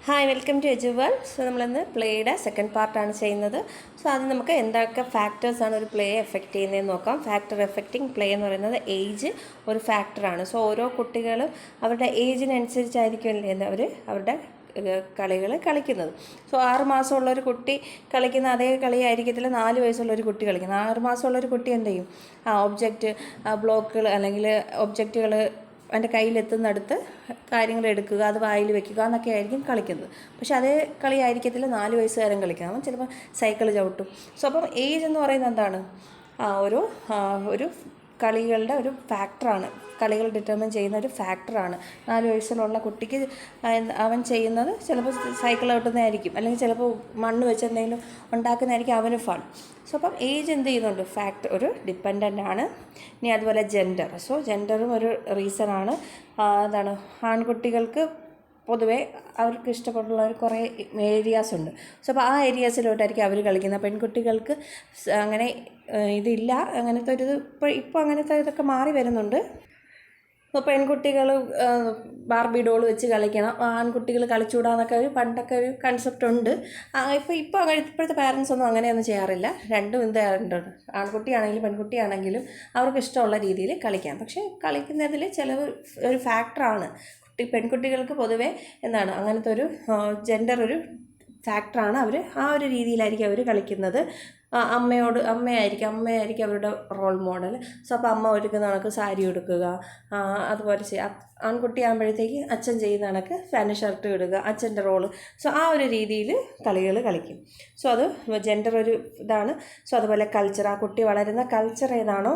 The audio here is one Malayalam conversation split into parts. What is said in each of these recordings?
Hi, welcome to Eduwell. So നമ്മളിന്ന് പ്ലേയുടെ സെക്കൻഡ് പാർട്ടാണ് ചെയ്യുന്നത്. സോ അത് നമുക്ക് എന്തൊക്കെ ഫാക്ടേഴ്സാണ് ഒരു പ്ലേയെ എഫക്റ്റ് ചെയ്യുന്നതെന്ന് നോക്കാം. ഫാക്ടർ എഫക്റ്റിംഗ് പ്ലേ എന്ന് പറയുന്നത് ഏജ് ഒരു ഫാക്ടറാണ്. സോ ഓരോ കുട്ടികളും അവരുടെ ഏജിനനുസരിച്ചായിരിക്കും അവർ അവരുടെ കളികൾ കളിക്കുന്നത്. സോ 6 മാസമുള്ള ഒരു കുട്ടി കളിക്കുന്ന അതേ കളിയായിരിക്കത്തില്ല 4 വയസ്സുള്ള ഒരു കുട്ടി കളിക്കുന്നത്. 6 മാസമുള്ള ഒരു കുട്ടി എന്ത് ചെയ്യും? ഒബ്ജക്റ്റ് ബ്ലോക്കുകൾ അല്ലെങ്കിൽ ഒബ്ജക്റ്റുകൾ എൻ്റെ കയ്യിലെത്തുന്നിടത്ത് കാര്യങ്ങൾ എടുക്കുക, അത് വായിൽ വെക്കുക എന്നൊക്കെ ആയിരിക്കും കളിക്കുന്നത്. പക്ഷെ അതേ കളിയായിരിക്കത്തില്ല 4 വയസ്സുകാരൻ കളിക്കുന്നത്. അവൻ ചിലപ്പോൾ സൈക്കിൾ ചവിട്ടും. സോ അപ്പം ഏജ് എന്ന് പറയുന്നത് എന്താണ്? ഒരു കളികളുടെ ഒരു ഫാക്ടറാണ്. കളികൾ ഡിറ്റർമിൻ ചെയ്യുന്ന ഒരു ഫാക്ടറാണ്. 4 വയസ്സിലുള്ള കുട്ടിക്ക് അവൻ ചെയ്യുന്നത് ചിലപ്പോൾ സൈക്കിൾ ചവിട്ടുന്നതായിരിക്കും, അല്ലെങ്കിൽ ചിലപ്പോൾ മണ്ണ് വെച്ച് എന്തെങ്കിലും ഉണ്ടാക്കുന്നതായിരിക്കും അവന് ഫൺ. സോ അപ്പം ഏജ് എന്ത് ചെയ്യുന്നുണ്ട്? ഫാക്ടർ ഒരു ഡിപ്പെൻഡൻ്റ് ആണ്. ഇനി അതുപോലെ ജെൻഡർ. സോ ജെൻഡറും ഒരു റീസണാണ്. എന്താണ്, ആൺകുട്ടികൾക്ക് പൊതുവേ അവർക്ക് ഇഷ്ടപ്പെട്ടുള്ള കുറേ ഏരിയാസ് ഉണ്ട്. സോ അപ്പോൾ ആ ഏരിയാസിലോട്ടായിരിക്കും അവർ കളിക്കുന്നത്. പെൺകുട്ടികൾക്ക് അങ്ങനെ ഇതില്ല. അങ്ങനത്തെ ഒരു ഇപ്പോൾ അങ്ങനത്തെ ഇതൊക്കെ മാറി വരുന്നുണ്ട്. ഇപ്പോൾ പെൺകുട്ടികൾ ബാർബി ഡോൾ വെച്ച് കളിക്കണം, ആൺകുട്ടികൾ കളിച്ചുകൂടാന്നൊക്കെ ഒരു പണ്ടൊക്കെ ഒരു കൺസെപ്റ്റ് ഉണ്ട്. ഇപ്പോൾ ഇപ്പോഴത്തെ പാരൻസ് ഒന്നും അങ്ങനെയൊന്നും ചെയ്യാറില്ല. രണ്ടും എന്താറുണ്ട്, ആൺകുട്ടിയാണെങ്കിലും പെൺകുട്ടിയാണെങ്കിലും അവർക്ക് ഇഷ്ടമുള്ള രീതിയിൽ കളിക്കാം. പക്ഷേ കളിക്കുന്നതിൽ ഒരു ഫാക്ടറാണ്. പെൺകുട്ടികൾക്ക് പൊതുവേ എന്താണ് അങ്ങനത്തെ ഒരു ജെൻഡർ ഒരു ഫാക്ടറാണ്. അവർ ആ ഒരു രീതിയിലായിരിക്കും അവർ കളിക്കുന്നത്. അമ്മയായിരിക്കും അവരുടെ റോൾ മോഡൽ. സോ അപ്പോൾ അമ്മ ഒരുക്കുന്ന കണക്ക് സാരി ഉടുക്കുക, അതുപോലെ ആൺകുട്ടിയാകുമ്പോഴത്തേക്ക് അച്ഛൻ ചെയ്യുന്ന കണക്ക് പാൻറ് ഷർട്ട് ഇടുക, അച്ഛൻ്റെ റോള്. സോ ആ ഒരു രീതിയിൽ കളികൾ കളിക്കും. സോ അത് ജെൻഡർ ഒരു ഇതാണ്. സോ അതുപോലെ കൾച്ചർ, ആ കുട്ടി വളരുന്ന കൾച്ചർ ഏതാണോ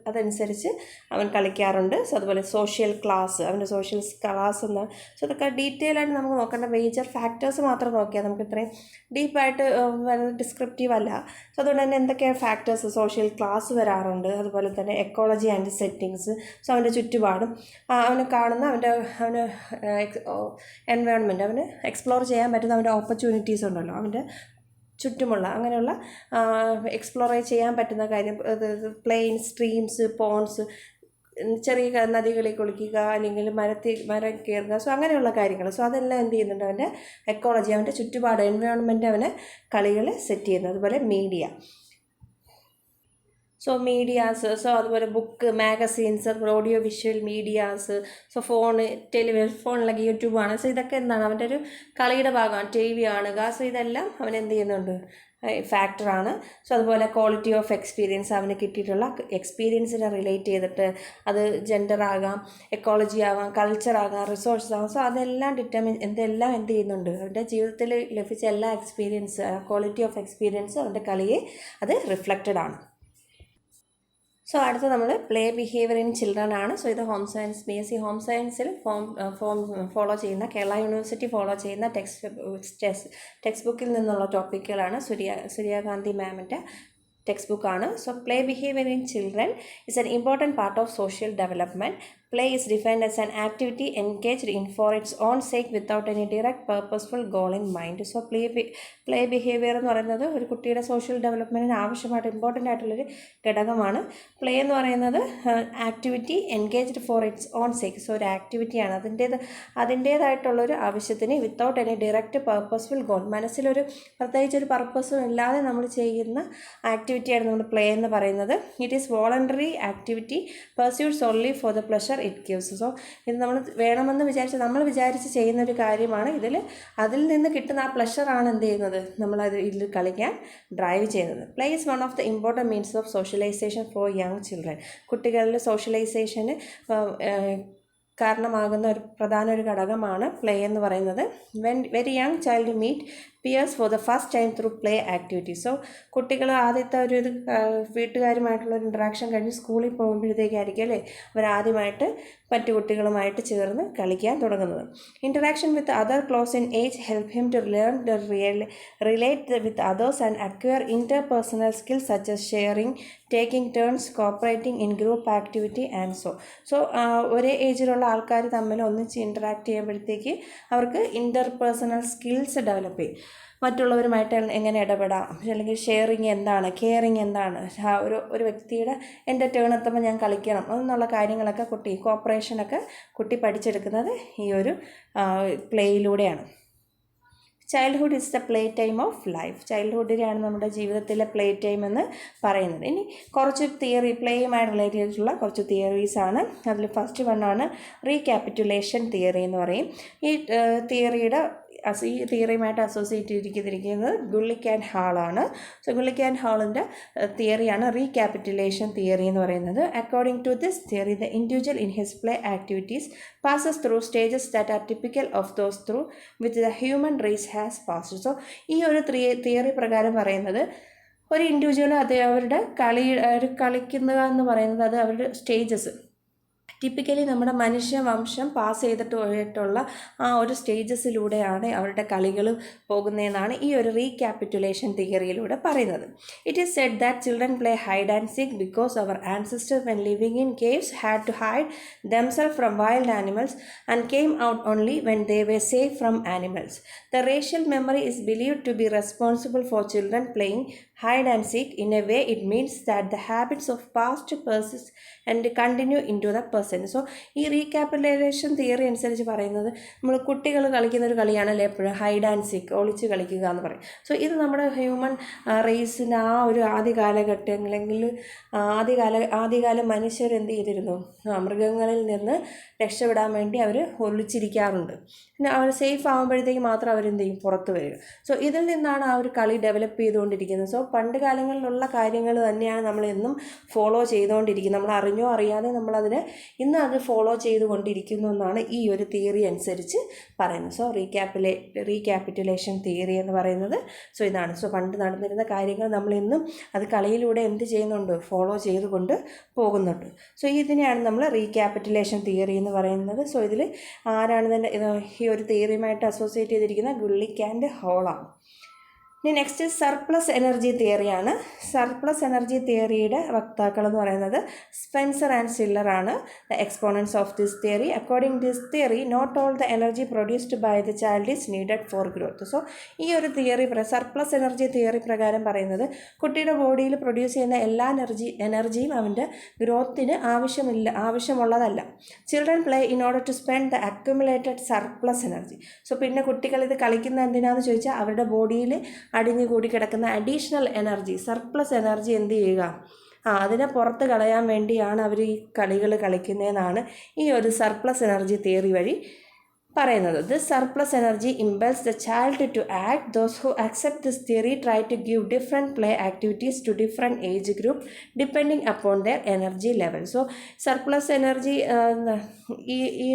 അതനുസരിച്ച് അവൻ കളിക്കാറുണ്ട്. സോ അതുപോലെ സോഷ്യൽ ക്ലാസ്, അവൻ്റെ സോഷ്യൽ ക്ലാസ് എന്താണ്. സോ ഇതൊക്കെ ഡീറ്റെയിൽ ആയിട്ട് നമുക്ക് നോക്കേണ്ട. മേജർ ഫാക്ടേഴ്സ് മാത്രം നോക്കിയാൽ നമുക്ക് ഇത്രയും ഡീപ്പായിട്ട് ഡിസ്ക്രിപ്റ്റീവ് അല്ല. സോ അതുകൊണ്ട് തന്നെ എന്തൊക്കെയാണ് ഫാക്ടേഴ്സ്? സോഷ്യൽ ക്ലാസ് വരാറുണ്ട്. അതുപോലെ തന്നെ എക്കോളജി ആൻഡ് സെറ്റിങ്സ്. സോ അവൻ്റെ ചുറ്റുപാടും അവന് കാണുന്ന അവന് എൻവയോൺമെൻറ്റ്, അവന് എക്സ്പ്ലോർ ചെയ്യാൻ പറ്റുന്ന അവൻ്റെ ഓപ്പർച്യൂണിറ്റീസ് ഉണ്ടല്ലോ, അവൻ്റെ ചുറ്റുമുള്ള അങ്ങനെയുള്ള എക്സ്പ്ലോർ ചെയ്യാൻ പറ്റുന്ന കാര്യം. പ്ലെയിൻ, സ്ട്രീംസ്, പോൺസ്, ചെറിയ നദികളിൽ കുളിക്കുക, അല്ലെങ്കിൽ മരം കയറുക. സോ അങ്ങനെയുള്ള കാര്യങ്ങൾ. സോ അതെല്ലാം എന്ത് ചെയ്യുന്നുണ്ട്? അവൻ്റെ എക്കോളജി, അവൻ്റെ ചുറ്റുപാട്, എൻവയോൺമെൻറ്റ് അവനെ കളികൾ സെറ്റ് ചെയ്യുന്നത്. അതുപോലെ മീഡിയ. സോ മീഡിയാസ്, സോ അതുപോലെ ബുക്ക്, മാഗസീൻസ്, അതുപോലെ ഓഡിയോ വിഷ്വൽ മീഡിയാസ്. സോ ഫോണിലൊക്കെ യൂട്യൂബാണ്. സോ ഇതൊക്കെ എന്താണ്? അവൻ്റെ ഒരു കളിയുടെ ഭാഗമാണ്. TV കാണുക. സോ ഇതെല്ലാം അവൻ എന്ത് ചെയ്യുന്നുണ്ട്? ഫാക്ടറാണ്. സോ അതുപോലെ ക്വാളിറ്റി ഓഫ് എക്സ്പീരിയൻസ്, അവന് കിട്ടിയിട്ടുള്ള എക്സ്പീരിയൻസിനെ റിലേറ്റ് ചെയ്തിട്ട് അത് ജെൻഡർ ആകാം, എക്കോളജി ആകാം, കൾച്ചർ ആകാം, റിസോഴ്സസ് ആകാം. സോ അതെല്ലാം എന്ത് ചെയ്യുന്നുണ്ട്? അവൻ്റെ ജീവിതത്തിൽ ലഭിച്ച എല്ലാ എക്സ്പീരിയൻസ്, ക്വാളിറ്റി ഓഫ് എക്സ്പീരിയൻസ് അവൻ്റെ കളിയെ അത് റിഫ്ലക്റ്റഡ് ആണ്. സോ അടുത്ത നമ്മൾ പ്ലേ ബിഹേവിയർ ഇൻ ചിൽഡ്രൻ ആണ്. സോ ഇത് ഹോം സയൻസ്, BSc ഹോം സയൻസിൽ ഫോളോ ചെയ്യുന്ന, കേരള യൂണിവേഴ്സിറ്റി ഫോളോ ചെയ്യുന്ന ടെക്സ്റ്റ് ബുക്കിൽ നിന്നുള്ള ടോപ്പിക്കുകളാണ്. സൂര്യാകാന്തി മാമിൻ്റെ ടെക്സ്റ്റ് ബുക്കാണ്. So play behaviour in children is an important part of social development. Play is defined as an activity engaged in for its own sake without any direct purposeful goal in mind. So play behaviour എന്ന് പറയുന്നത് ഒരു കുട്ടിയുടെ സോഷ്യൽ ഡെവലപ്മെൻറ്റിന് ആവശ്യമായിട്ട് ഇമ്പോർട്ടൻ്റ് ആയിട്ടുള്ളൊരു ഘടകമാണ്. പ്ലേ എന്ന് പറയുന്നത് activity engaged for its own sake. So ഒരു ആക്ടിവിറ്റിയാണ്, അതിൻ്റേതായിട്ടുള്ളൊരു ആവശ്യത്തിന് without any direct purposeful goal, മനസ്സിലൊരു പ്രത്യേകിച്ചൊരു പർപ്പസും ഇല്ലാതെ നമ്മൾ ചെയ്യുന്ന ആക്ടിവിറ്റിയാണ് നമ്മൾ പ്ലേ എന്ന് പറയുന്നത്. It is voluntary activity pursued സോൺലി for the pleasure it gives. So ഇത് നമ്മൾ വേണമെന്ന് നമ്മൾ വിചാരിച്ച് ചെയ്യുന്നൊരു കാര്യമാണ്. അതിൽ നിന്ന് കിട്ടുന്ന ആ പ്ലഷറാണ് എന്ത് ചെയ്യുന്നത്? ഇതിൽ കളിക്കാൻ ഡ്രൈവ് ചെയ്യുന്നത്. Play is one of the important means of socialization for young children. കുട്ടികളിൽ സോഷ്യലൈസേഷന് കാരണമാകുന്ന പ്രധാന ഘടകമാണ് പ്ലേ എന്ന് പറയുന്നത്. Very young child meet peers for the first time through play activity. So കുട്ടികൾ ആദ്യത്തെ വീട്ടുകാരുമായിട്ടുള്ള ഒരു ഇൻട്രാക്ഷൻ കഴിഞ്ഞ് സ്കൂളിൽ പോകുമ്പോഴത്തേക്കായിരിക്കും അല്ലേ അവരാദ്യമായിട്ട് മറ്റു കുട്ടികളുമായിട്ട് ചേർന്ന് കളിക്കാൻ തുടങ്ങുന്നത്. Interaction with other close in age help him to learn the relate with others and acquire interpersonal skills such as sharing, taking turns, cooperating in group activity and so ഒരേ ഏജിലുള്ള ആൾക്കാർ തമ്മിൽ ഒന്നിച്ച് ഇൻറ്ററാക്ട് ചെയ്യുമ്പോഴത്തേക്ക് അവർക്ക് ഇൻ്റർപേഴ്സണൽ സ്കിൽസ് ഡെവലപ്പ് ചെയ്യും. മറ്റുള്ളവരുമായിട്ട് എങ്ങനെ ഇടപെടാം, അല്ലെങ്കിൽ ഷെയറിങ് എന്താണ്, കെയറിങ് എന്താണ്, ഒരു വ്യക്തിയുടെ എൻ്റെ ടേൺ എത്തുമ്പോൾ ഞാൻ കളിക്കണം എന്നുള്ള കാര്യങ്ങളൊക്കെ കോപ്പറേഷനൊക്കെ കുട്ടി പഠിച്ചെടുക്കുന്നത് ഈ ഒരു പ്ലേയിലൂടെയാണ്. Childhood is the play time of life. ചൈൽഡ്ഹുഡിനെയാണ് നമ്മുടെ ജീവിതത്തിലെ പ്ലേ ടൈം എന്ന് പറയുന്നത്. ഇനി കുറച്ച് തിയറി, പ്ലേയുമായി റിലേറ്റ് ചെയ്തിട്ടുള്ള കുറച്ച് തിയറീസാണ്. അതിൽ ഫസ്റ്റ് വണ്ണാണ് റീക്യാപിറ്റുലേഷൻ തിയറി എന്ന് പറയും. ഈ തിയറിയുമായിട്ട് അസോസിയേറ്റ് ചെയ്തിരിക്കുന്നത് ഗുള്ളിക്ക് ആൻഡ് ഹാളാണ്. സോ ഗുള്ളിക്ക് ആൻഡ് ഹാളിൻ്റെ തിയറിയാണ് റീക്യാപിറ്റുലേഷൻ തിയറി എന്ന് പറയുന്നത്. According to this theory, the individual in his play activities passes through stages that are typical of those through which the human race has passed. So ഈ ഒരു തിയറി പ്രകാരം പറയുന്നത് ഒരു ഇൻഡിവിജ്വൽ അവരുടെ കളിക്കുക എന്ന് പറയുന്നത് അത് അവരുടെ സ്റ്റേജസ് ടിപ്പിക്കലി നമ്മുടെ മനുഷ്യവംശം പാസ് ചെയ്തിട്ട് പോയിട്ടുള്ള ആ ഒരു സ്റ്റേജസിലൂടെയാണ് അവരുടെ കളികൾ പോകുന്നതെന്നാണ് ഈ ഒരു റീക്യാപിറ്റുലേഷൻ തിയറിയിലൂടെ പറയുന്നത്. It is said that children play hide and seek because our ancestors when living in caves had to hide themselves from wild animals and came out only when they were safe from animals. The racial memory is believed to be responsible for children playing hide and seek. In a way, it means that the habits of past persist and continue into the present. So ഈ റീക്യാപിറ്റുലേഷൻ തിയറി അനുസരിച്ച് പറയുന്നത് നമ്മൾ കുട്ടികൾ കളിക്കുന്ന ഒരു കളിയാണല്ലോ എപ്പോഴും ഹൈഡ് ആൻഡ് സീക്ക്, ഒളിച്ച് കളിക്കുക എന്ന് പറയും. സോ ഇത് നമ്മുടെ ഹ്യൂമൻ റേസിന് ആ ഒരു ആദ്യ കാലഘട്ടങ്ങളിൽ ആദ്യകാല മനുഷ്യരെന്ത് ചെയ്തിരുന്നു, മൃഗങ്ങളിൽ നിന്ന് രക്ഷപ്പെടാൻ വേണ്ടി അവർ ഒളിച്ചിരിക്കാറുണ്ട്. പിന്നെ അവർ സേഫ് ആകുമ്പോഴത്തേക്ക് മാത്രം അവരെന്ത് ചെയ്യും, പുറത്ത് വരിക. സോ ഇതിൽ നിന്നാണ് ആ ഒരു കളി ഡെവലപ്പ് ചെയ്തുകൊണ്ടിരിക്കുന്നത്. സോ പണ്ട് കാലങ്ങളിലുള്ള കാര്യങ്ങൾ തന്നെയാണ് നമ്മൾ എന്നും ഫോളോ ചെയ്തുകൊണ്ടിരിക്കുന്നത്. നമ്മൾ അറിഞ്ഞോ അറിയാതെ നമ്മളതിനെ ഇന്ന് അത് ഫോളോ ചെയ്തുകൊണ്ടിരിക്കുന്നു എന്നാണ് ഈ ഒരു തിയറി അനുസരിച്ച് പറയുന്നത്. സോ റീക്യാപിറ്റുലേഷൻ തിയറി എന്ന് പറയുന്നത് ഇതാണ്. സോ പണ്ട് നടന്നിരുന്ന കാര്യങ്ങൾ നമ്മൾ ഇന്നും അത് കളിയിലൂടെ എന്ത് ചെയ്യുന്നുണ്ട്, ഫോളോ ചെയ്തുകൊണ്ട് പോകുന്നുണ്ട്. സോ ഇതിനെയാണ് നമ്മൾ റീക്യാപിറ്റുലേഷൻ തിയറി എന്ന് പറയുന്നത്. സോ ഇതിൽ ആരാണ് തന്നെ ഈ ഒരു തിയറിയുമായിട്ട് അസോസിയേറ്റ് ചെയ്തിരിക്കുന്ന ഗുള്ളിക്ക് ആൻഡ് ഹോളാണ്. ഇനി നെക്സ്റ്റ് സർപ്ലസ് എനർജി തിയറിയാണ്. സർപ്ലസ് എനർജി തിയറിയുടെ വക്താക്കൾ എന്ന് പറയുന്നത് സ്പെൻസർ ആൻഡ് സില്ലറാണ് the exponents of this theory. According this theory, not all the energy produced by the child is needed for growth. So ഈ ഒരു തിയറി, സർപ്ലസ് എനർജി തിയറി പ്രകാരം പറയുന്നത് കുട്ടിയുടെ ബോഡിയിൽ പ്രൊഡ്യൂസ് ചെയ്യുന്ന എല്ലാ എനർജിയും അവൻ്റെ ഗ്രോത്തിന് ആവശ്യമുള്ളതല്ല. Children play in order to spend the accumulated surplus energy. So പിന്നെ കുട്ടികൾ ഇത് കളിക്കുന്ന എന്തിനാണെന്ന് ചോദിച്ചാൽ അവരുടെ ബോഡിയിൽ അടിഞ്ഞുകൂടി കിടക്കുന്ന അഡീഷണൽ എനർജി, സർപ്ലസ് എനർജി എന്ത് ചെയ്യുക, അതിനെ പുറത്ത് കളയാൻ വേണ്ടിയാണ് അവർ ഈ കളികൾ കളിക്കുന്നതെന്നാണ് ഈ ഒരു സർപ്ലസ് എനർജി തിയറി വഴി പറയുന്നത്. This surplus energy impels the child to act. Those who accept this theory try to give different play activities to different age group depending upon their energy level. So surplus energy, ഈ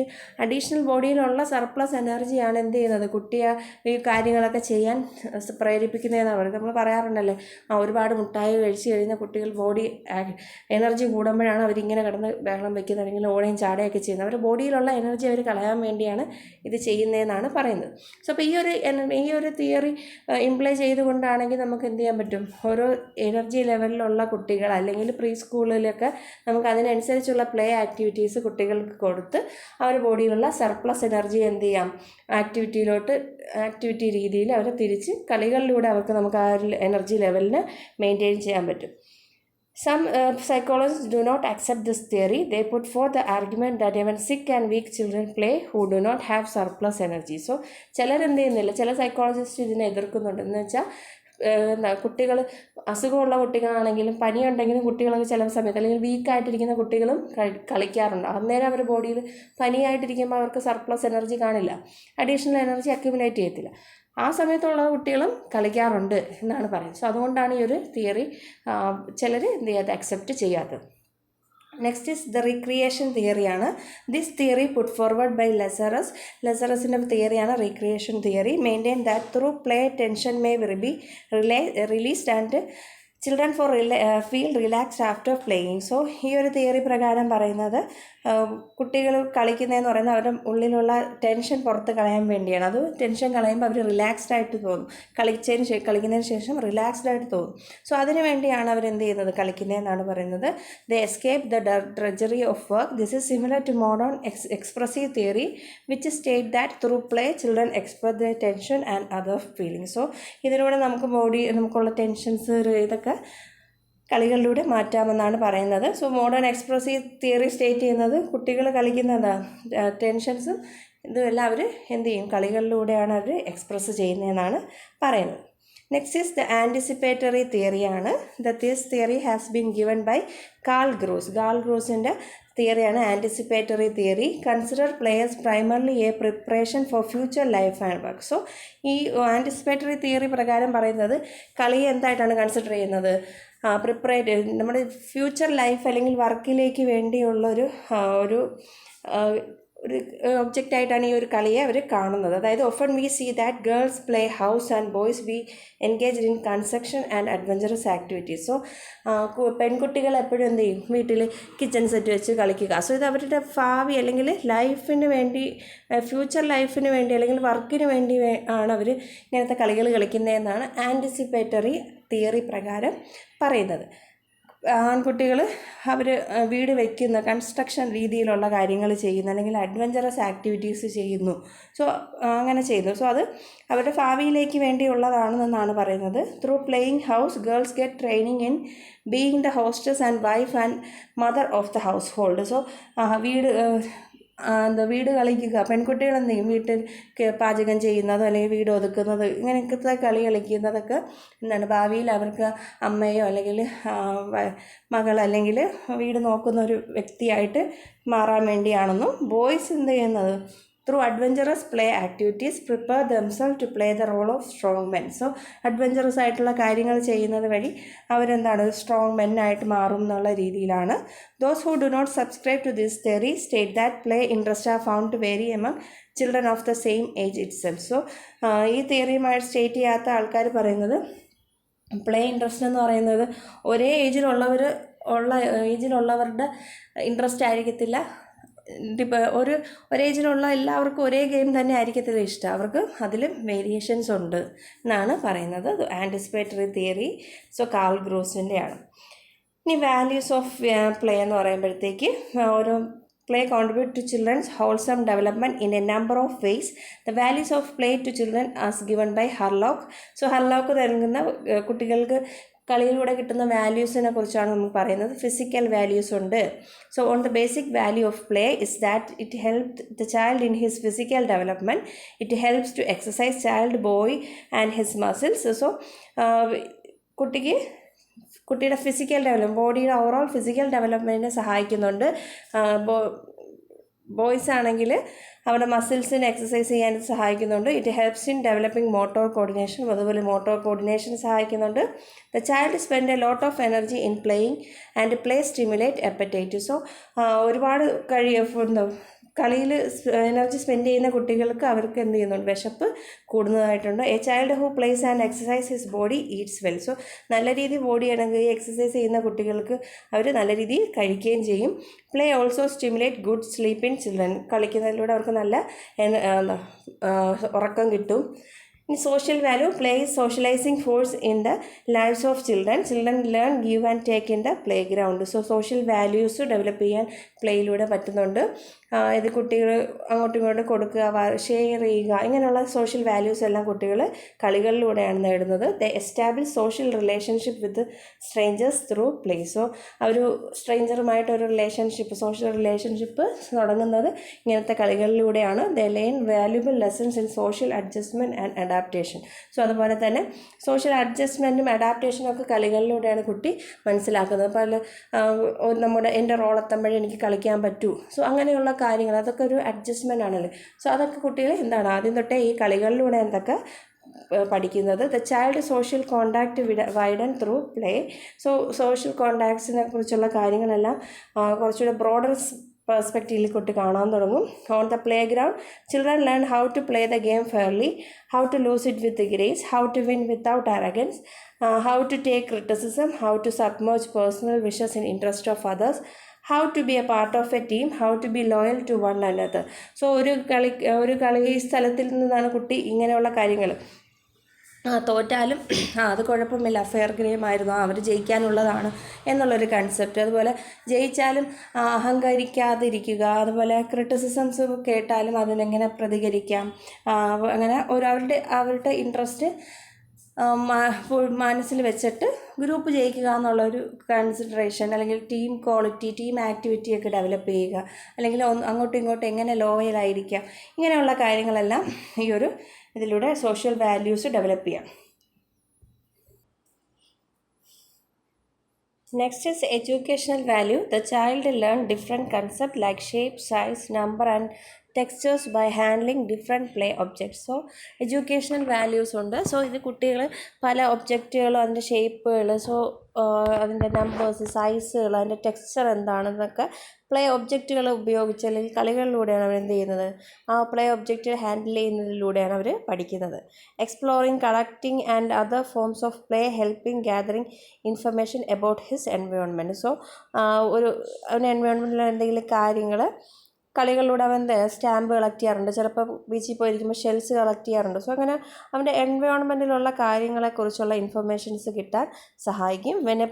അഡീഷണൽ ബോഡിയിലുള്ള സർപ്ലസ് എനർജിയാണ് എന്ത് ചെയ്യുന്നത്, കുട്ടിയെ ഈ കാര്യങ്ങളൊക്കെ ചെയ്യാൻ പ്രേരിപ്പിക്കുന്നതെന്നാണ് പറയുന്നത്. നമ്മൾ പറയാറുണ്ടല്ലേ, ഒരുപാട് മുട്ടായി കഴിച്ച് കഴിഞ്ഞാൽ കുട്ടികൾ ബോഡി എനർജി കൂടുമ്പോഴാണ് അവരിങ്ങനെ കിടന്ന് ബഹളം വയ്ക്കുന്നത്, അല്ലെങ്കിൽ ഓടുകയും ചാടുകയൊക്കെ ചെയ്യുന്നത്. അവരുടെ ബോഡിയിലുള്ള എനർജി അവർ കളയാൻ വേണ്ടിയാണ് ഇത് ചെയ്യുന്നതെന്നാണ് പറയുന്നത്. സോ അപ്പോൾ ഈ ഒരു തിയറി ഇംപ്ലൈ ചെയ്തുകൊണ്ടാണെങ്കിൽ നമുക്ക് എന്ത് ചെയ്യാൻ പറ്റും, ഓരോ എനർജി ലെവലിലുള്ള കുട്ടികൾ അല്ലെങ്കിൽ പ്രീ സ്കൂളിലൊക്കെ നമുക്ക് അതിനനുസരിച്ചുള്ള പ്ലേ ആക്ടിവിറ്റീസ് കുട്ടികൾക്ക് കൊടുത്ത് അവരുടെ ബോഡിയിലുള്ള സർപ്ലസ് എനർജി എന്ത് ചെയ്യാം, ആക്ടിവിറ്റി രീതിയിൽ അവരെ തിരിച്ച് കളികളിലൂടെ നമുക്ക് ആ ഒരു എനർജി ലെവലിന് മെയിൻറ്റെയിൻ ചെയ്യാൻ പറ്റും. Some psychologists do not accept this theory. They put forth the argument that even sick and weak children play who do not have surplus energy. So ചിലരെന്ത് ചെയ്യുന്നില്ല, ചില സൈക്കോളജിസ്റ്റ് ഇതിനെ എതിർക്കുന്നുണ്ട്. എന്ന് വെച്ചാൽ കുട്ടികൾ, അസുഖമുള്ള കുട്ടികളാണെങ്കിലും പനിയുണ്ടെങ്കിലും കുട്ടികളൊക്കെ ചില സമയത്ത്, അല്ലെങ്കിൽ വീക്കായിട്ടിരിക്കുന്ന കുട്ടികളും കളിക്കാറുണ്ട്. അന്നേരം അവർ ബോഡിയിൽ പനിയായിട്ടിരിക്കുമ്പോൾ അവർക്ക് സർപ്ലസ് എനർജി കാണില്ല, അഡീഷണൽ എനർജി അക്യുമുലേറ്റ് ചെയ്യത്തില്ല. ആ സമയത്തുള്ള കുട്ടികളും കളിക്കാറുണ്ട് എന്നാണ് പറയുന്നത്. സോ അതുകൊണ്ടാണ് ഈ ഒരു തിയറി ചിലർ എന്ത് ചെയ്യാതെ അക്സെപ്റ്റ് ചെയ്യാത്തത്. നെക്സ്റ്റ് ഈസ് ദ റീക്രിയേഷൻ തിയറിയാണ്. This theory put forward by ലെസറസിൻ്റെ തിയറിയാണ് recreation theory. Maintain that through play tension may be released and children feel relaxed after playing. So ഈ ഒരു തിയറി പ്രകാരം പറയുന്നത് കുട്ടികൾ കളിക്കുന്നതെന്ന് പറയുന്നത് അവരുടെ ഉള്ളിലുള്ള ടെൻഷൻ പുറത്ത് കളയാൻ വേണ്ടിയാണ്. അത് ടെൻഷൻ കളയുമ്പോൾ അവർ റിലാക്സ്ഡ് ആയിട്ട് തോന്നും, കളിക്കുന്നതിന് ശേഷം റിലാക്സ്ഡ് ആയിട്ട് തോന്നും. സോ അതിനു വേണ്ടിയാണ് അവരെന്ത് ചെയ്യുന്നത്, കളിക്കുന്നതെന്നാണ് പറയുന്നത്. They escape the drudgery of work. This is similar to modern expressive theory which state that through play children express the tension and other feelings. So ഇതിലൂടെ നമുക്കുള്ള ടെൻഷൻസ് ഇതൊക്കെ കളികളിലൂടെ മാറ്റാമെന്നാണ് പറയുന്നത്. So modern expressive theory state ചെയ്യുന്നത് കുട്ടികൾ കളിക്കുന്ന ടെൻഷൻസും ഇതെല്ലാം അവർ എന്ത് ചെയ്യും, കളികളിലൂടെയാണ് അവർ എക്സ്പ്രസ് ചെയ്യുന്നതെന്നാണ് പറയുന്നത്. നെക്സ്റ്റ് ഈസ് ദ ആൻറ്റിസിപ്പേറ്ററി തിയറിയാണ്. This theory has been given by Karl ഗ്രൂസിൻ്റെ തിയറിയാണ് anticipatory theory. Consider play as primarily a preparation for future life and work. So ഈ ആൻറ്റിസിപ്പേറ്ററി തിയറി പ്രകാരം പറയുന്നത് കളിയെ എന്തായിട്ടാണ് കൺസിഡർ ചെയ്യുന്നത്, നമ്മുടെ ഫ്യൂച്ചർ ലൈഫ് അല്ലെങ്കിൽ വർക്കിലേക്ക് വേണ്ടിയുള്ള ഒരു ഒബ്ജക്റ്റായിട്ടാണ് ഈ ഒരു കളിയെ അവർ കാണുന്നത്. അതായത് often we see that girls play house and boys be engaged in construction and adventurous activities. So പെൺകുട്ടികൾ എപ്പോഴും എന്ത് ചെയ്യും, വീട്ടിൽ കിച്ചൺ സെറ്റ് വെച്ച് കളിക്കുക. സോ ഇത് അവരുടെ ഭാവി അല്ലെങ്കിൽ ലൈഫിന് വേണ്ടി, ഫ്യൂച്ചർ ലൈഫിന് വേണ്ടി അല്ലെങ്കിൽ വർക്കിന് വേണ്ടി ആണ് അവർ ഇങ്ങനത്തെ കളികൾ കളിക്കുന്നതെന്നാണ് ആൻറ്റിസിപ്പേറ്ററി തിയറി പ്രകാരം പറയുന്നത്. ആൺകുട്ടികൾ അവർ വീട് വയ്ക്കുന്ന കൺസ്ട്രക്ഷൻ രീതിയിലുള്ള കാര്യങ്ങൾ ചെയ്യുന്നു, അല്ലെങ്കിൽ അഡ്വഞ്ചറസ് ആക്ടിവിറ്റീസ് ചെയ്യുന്നു. സോ അങ്ങനെ ചെയ്യുന്നു. സോ അത് അവരുടെ ഭാവിയിലേക്ക് വേണ്ടിയുള്ളതാണെന്നാണ് പറയുന്നത്. Through playing house girls get training in being the hostess and wife and mother of the house hold. So വീട് കളിക്കുക, പെൺകുട്ടികൾ എന്ത് ചെയ്യും, വീട്ടിൽ പാചകം ചെയ്യുന്നത് അല്ലെങ്കിൽ വീട് ഒതുക്കുന്നത്, ഇങ്ങനത്തെ കളി കളിക്കുന്നതൊക്കെ എന്താണ് ഭാവിയിൽ അവർക്ക് അമ്മയോ അല്ലെങ്കിൽ മകൾ അല്ലെങ്കിൽ വീട് നോക്കുന്ന ഒരു വ്യക്തിയായിട്ട് മാറാൻ വേണ്ടിയാണെന്നും. ബോയ്സ് എന്ത് ചെയ്യുന്നത്, through adventurous play activities prepare themselves to play the role of strong men. So adventurous ആയിട്ടുള്ള കാര്യങ്ങൾ ചെയ്യുന്നത് വഴി അവരെന്താണ് സ്ട്രോങ് മെന്നായിട്ട് മാറും എന്നുള്ള രീതിയിലാണ്. Those who do not subscribe to this theory state that play interest are found to vary among children of the same age itself. So ഈ തിയറിയുമായി സ്റ്റേറ്റ് ചെയ്യാത്ത ആൾക്കാർ പറയുന്നത് പ്ലേ ഇൻട്രസ്റ്റ് എന്ന് പറയുന്നത് ഒരേ ഏജിലുള്ളവരുടെ ഇൻട്രസ്റ്റ് ആയിരിക്കത്തില്ല. ഇപ്പോൾ ഒരേ ഏജിലുള്ള എല്ലാവർക്കും ഒരേ ഗെയിം തന്നെ ആയിരിക്കത്തില്ല ഇഷ്ടം, അവർക്ക് അതിലും വേരിയേഷൻസ് ഉണ്ട് എന്നാണ് പറയുന്നത്. ആൻറ്റിസിപ്പേറ്ററി തിയറി കാൾ ഗ്രൂസിൻ്റെയാണ്. ഇനി വാല്യൂസ് ഓഫ് പ്ലേ എന്ന് പറയുമ്പോഴത്തേക്ക് ഓരോ play contribute to children's wholesome development in a number of ways. The values of play to children as given by Harlock. So Harlock നൽകുന്ന കുട്ടികൾക്ക് കളിയിലൂടെ കിട്ടുന്ന വാല്യൂസിനെ കുറിച്ചാണ് നമുക്ക് പറയുന്നത്. ഫിസിക്കൽ വാല്യൂസ് ഉണ്ട്. So on the basic value of play is that it help the child in his physical development. It helps to exercise child boy and his muscles. So കുട്ടിയുടെ ഫിസിക്കൽ ഡെവലപ്മെൻറ്റ്, ബോഡിയുടെ ഓവറോൾ ഫിസിക്കൽ ഡെവലപ്മെൻറ്റിനെ സഹായിക്കുന്നുണ്ട്. ബോയ്സ് ആണെങ്കിൽ അവരുടെ മസിൽസിനെ എക്സസൈസ് ചെയ്യാൻ സഹായിക്കുന്നുണ്ട്. It helps in developing motor coordination, അതുപോലെ മോട്ടോർ കോർഡിനേഷൻ സഹായിക്കുന്നുണ്ട്. The child spend a lot of energy in playing and play stimulate apatite. So ഒരുപാട് കളിയിൽ എനർജി സ്പെൻഡ് ചെയ്യുന്ന കുട്ടികൾക്ക് അവർക്ക് എന്ത് ചെയ്യുന്നുണ്ട്, വിശപ്പ് കൂടുന്നതായിട്ടുണ്ട്. A child who plays and exercise his body eats well. So നല്ല രീതിയിൽ ബോഡി ആണെങ്കിൽ എക്സസൈസ് ചെയ്യുന്ന കുട്ടികൾക്ക് അവർ നല്ല രീതിയിൽ കഴിക്കുകയും ചെയ്യും. Play also stimulate good sleep in children. കളിക്കുന്നതിലൂടെ അവർക്ക് നല്ല ഉറക്കം കിട്ടും. ഇനി social value, play is socialising force in the lives of children. Children learn give and take in the play ground. So social values develop ചെയ്യാൻ പ്ലേയിലൂടെ പറ്റുന്നുണ്ട്. ഇത് കുട്ടികൾ അങ്ങോട്ടും ഇങ്ങോട്ടും കൊടുക്കുക, ഷെയർ ചെയ്യുക, ഇങ്ങനെയുള്ള സോഷ്യൽ വാല്യൂസ് എല്ലാം കുട്ടികൾ കളികളിലൂടെയാണ് നേടുന്നത്. They establish social relationship with strangers through play. So ഒരു സ്ട്രേഞ്ചറുമായിട്ടൊരു സോഷ്യൽ റിലേഷൻഷിപ്പ് തുടങ്ങുന്നത് ഇങ്ങനത്തെ കളികളിലൂടെയാണ്. They learn valuable lessons in social adjustment and adaptation. So അതുപോലെ തന്നെ സോഷ്യൽ അഡ്ജസ്റ്റ്മെൻറ്റും അഡാപ്റ്റേഷനും ഒക്കെ കളികളിലൂടെയാണ് കുട്ടി മനസ്സിലാക്കുന്നത്. പല എൻ്റെ റോളെത്തുമ്പോഴേ എനിക്ക് കളിക്കാൻ പറ്റൂ. സോ അങ്ങനെയുള്ള കാര്യങ്ങൾ, അതൊക്കെ ഒരു അഡ്ജസ്റ്റ്മെൻ്റ് ആണല്ലോ. സോ അതൊക്കെ കുട്ടികൾ എന്താണ് ആദ്യം തൊട്ടേ ഈ കളികളിലൂടെ എന്തൊക്കെ പഠിക്കുന്നത്. The child social contact widen through play. So social കോണ്ടാക്ട്സിനെ കുറിച്ചുള്ള കാര്യങ്ങളെല്ലാം കുറച്ചുകൂടെ ബ്രോഡർ പെർസ്പെക്റ്റീവിൽ കുട്ടി കാണാൻ തുടങ്ങും. On the play ground children learn how to play the game fairly, how to lose it with grace, how to win without arrogance, how to take criticism, how to submerge personal wishes in interest of others, how to be a part of a team, how to be loyal to one another. So ഒരു കളി സ്ഥലത്തിൽ നിന്നാണ് കുട്ടി ഇങ്ങനെയുള്ള കാര്യങ്ങൾ. തോറ്റാലും അത് കുഴപ്പമില്ല, ഫെയർ ഗെയിം ആയിരുന്നു, അവർ ജയിക്കാനുള്ളതാണ് എന്നുള്ളൊരു കൺസെപ്റ്റ്. അതുപോലെ ജയിച്ചാലും അഹങ്കരിക്കാതിരിക്കുക, അതുപോലെ ക്രിറ്റിസിസംസ് കേട്ടാലും അതിനെങ്ങനെ പ്രതികരിക്കാം, അങ്ങനെ അവരുടെ ഇൻട്രസ്റ്റ് മനസ്സിൽ വെച്ചിട്ട് ഗ്രൂപ്പ് ജയിക്കുക എന്നുള്ളൊരു കൺസിഡറേഷൻ, അല്ലെങ്കിൽ ടീം ക്വാളിറ്റി, ടീം ആക്ടിവിറ്റിയൊക്കെ ഡെവലപ്പ് ചെയ്യുക, അല്ലെങ്കിൽ അങ്ങോട്ടും ഇങ്ങോട്ടും എങ്ങനെ ലോയലായിരിക്കാം, ഇങ്ങനെയുള്ള കാര്യങ്ങളെല്ലാം ഈ ഒരു ഇതിലൂടെ സോഷ്യൽ വാല്യൂസ് ഡെവലപ്പ് ചെയ്യാം. Next is educational value. The child learn different concepts like shape, size, number and textures by handling different play objects. So educational values ഉണ്ട്. സോ ഇത് കുട്ടികൾ പല ഒബ്ജക്റ്റുകളും അതിൻ്റെ ഷേപ്പുകൾ, അതിൻ്റെ നമ്പേഴ്സ്, സൈസുകൾ, അതിൻ്റെ ടെക്സ്ചർ എന്താണെന്നൊക്കെ പ്ലേ ഒബ്ജക്റ്റുകൾ ഉപയോഗിച്ച് അല്ലെങ്കിൽ കളികളിലൂടെയാണ് അവർ എന്ത് ചെയ്യുന്നത്, ആ പ്ലേ ഒബ്ജക്റ്റ് ഹാൻഡിൽ ചെയ്യുന്നതിലൂടെയാണ് അവർ പഠിക്കുന്നത്. Exploring, collecting and other forms of play helping gathering information about his environment. So ഒരു അവൻ്റെ എൻവയോൺമെൻറ്റിൽ എന്തെങ്കിലും കാര്യങ്ങൾ കളികളിലൂടെ അവൻ സ്റ്റാമ്പ് കളക്ട് ചെയ്യാറുണ്ട്, ചിലപ്പോൾ ബീച്ചിൽ പോയിരിക്കുമ്പോൾ ഷെൽസ് കളക്ട് ചെയ്യാറുണ്ട്. സോ അങ്ങനെ അവൻ്റെ എൻവയോൺമെൻറ്റിലുള്ള കാര്യങ്ങളെക്കുറിച്ചുള്ള ഇൻഫർമേഷൻസ് കിട്ടാൻ സഹായിക്കും. When a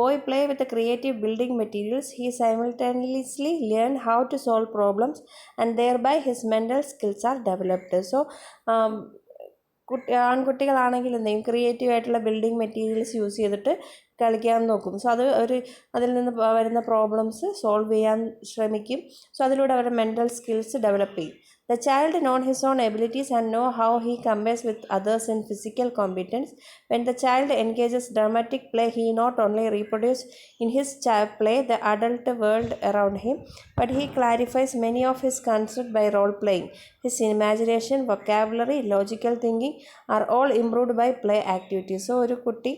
boy play with creative building materials he simultaneously learn how to solve problems and thereby his mental skills are developed. So ആൺകുട്ടികളാണെങ്കിൽ എന്തെങ്കിലും ക്രിയേറ്റീവായിട്ടുള്ള ബിൽഡിംഗ് മെറ്റീരിയൽസ് യൂസ് ചെയ്തിട്ട് കളിക്കാൻ നോക്കും. സോ അതിൽ നിന്ന് വരുന്ന പ്രോബ്ലംസ് സോൾവ് ചെയ്യാൻ ശ്രമിക്കും. സോ അതിലൂടെ അവരുടെ മെൻ്റൽ സ്കിൽസ് ഡെവലപ്പ് ചെയ്യും. The child knows his own abilities and know how he compares with others in physical competence. When the child engages dramatic play, he not only reproduces in his play the adult world around him, but he clarifies many of his concepts by role playing. His imagination, vocabulary, logical thinking are all improved by play activities. So ഒരു കുട്ടി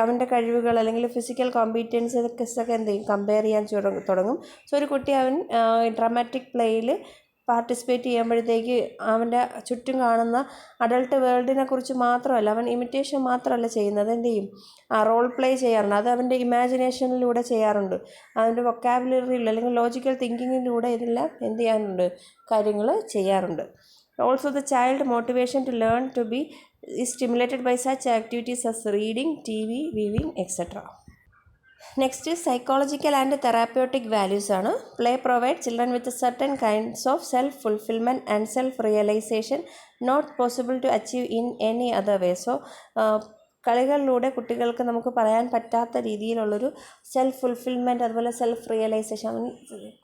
അവൻ്റെ കഴിവുകൾ അല്ലെങ്കിൽ ഫിസിക്കൽ കോമ്പീറ്റൻസൊക്കെ എന്ത് ചെയ്യും, കമ്പയർ ചെയ്യാൻ തുടങ്ങും. സോ ഒരു കുട്ടി അവൻ ഡ്രാമാറ്റിക് പ്ലേയിൽ പാർട്ടിസിപ്പേറ്റ് ചെയ്യുമ്പോഴത്തേക്ക് അവൻ്റെ ചുറ്റും കാണുന്ന അഡൾട്ട് വേൾഡിനെ കുറിച്ച് മാത്രമല്ല, അവൻ ഇമിറ്റേഷൻ മാത്രമല്ല ചെയ്യുന്നത്, എന്ത് ചെയ്യും, റോൾ പ്ലേ ചെയ്യാറുണ്ട്. അത് അവൻ്റെ ഇമാജിനേഷനിലൂടെ ചെയ്യാറുണ്ട്, അവൻ്റെ വൊക്കാബുലറിയിൽ അല്ലെങ്കിൽ ലോജിക്കൽ തിങ്കിങ്ങിലൂടെ ഇതെല്ലാം എന്ത് ചെയ്യാറുണ്ട്, കാര്യങ്ങൾ ചെയ്യാറുണ്ട്. Also the child motivation to learn to be is stimulated by such activities as reading, TV, weaving, etc. Next is psychological and therapeutic values ആണ്. Play provides children with certain kinds of self-fulfillment and self-realization not possible to achieve in any other way. So കളികളിലൂടെ കുട്ടികൾക്ക് നമുക്ക് പറയാൻ പറ്റാത്ത രീതിയിലുള്ളൊരു സെൽഫ് ഫുൾഫിൽമെൻറ്റ്, അതുപോലെ സെൽഫ് റിയലൈസേഷൻ, അവൻ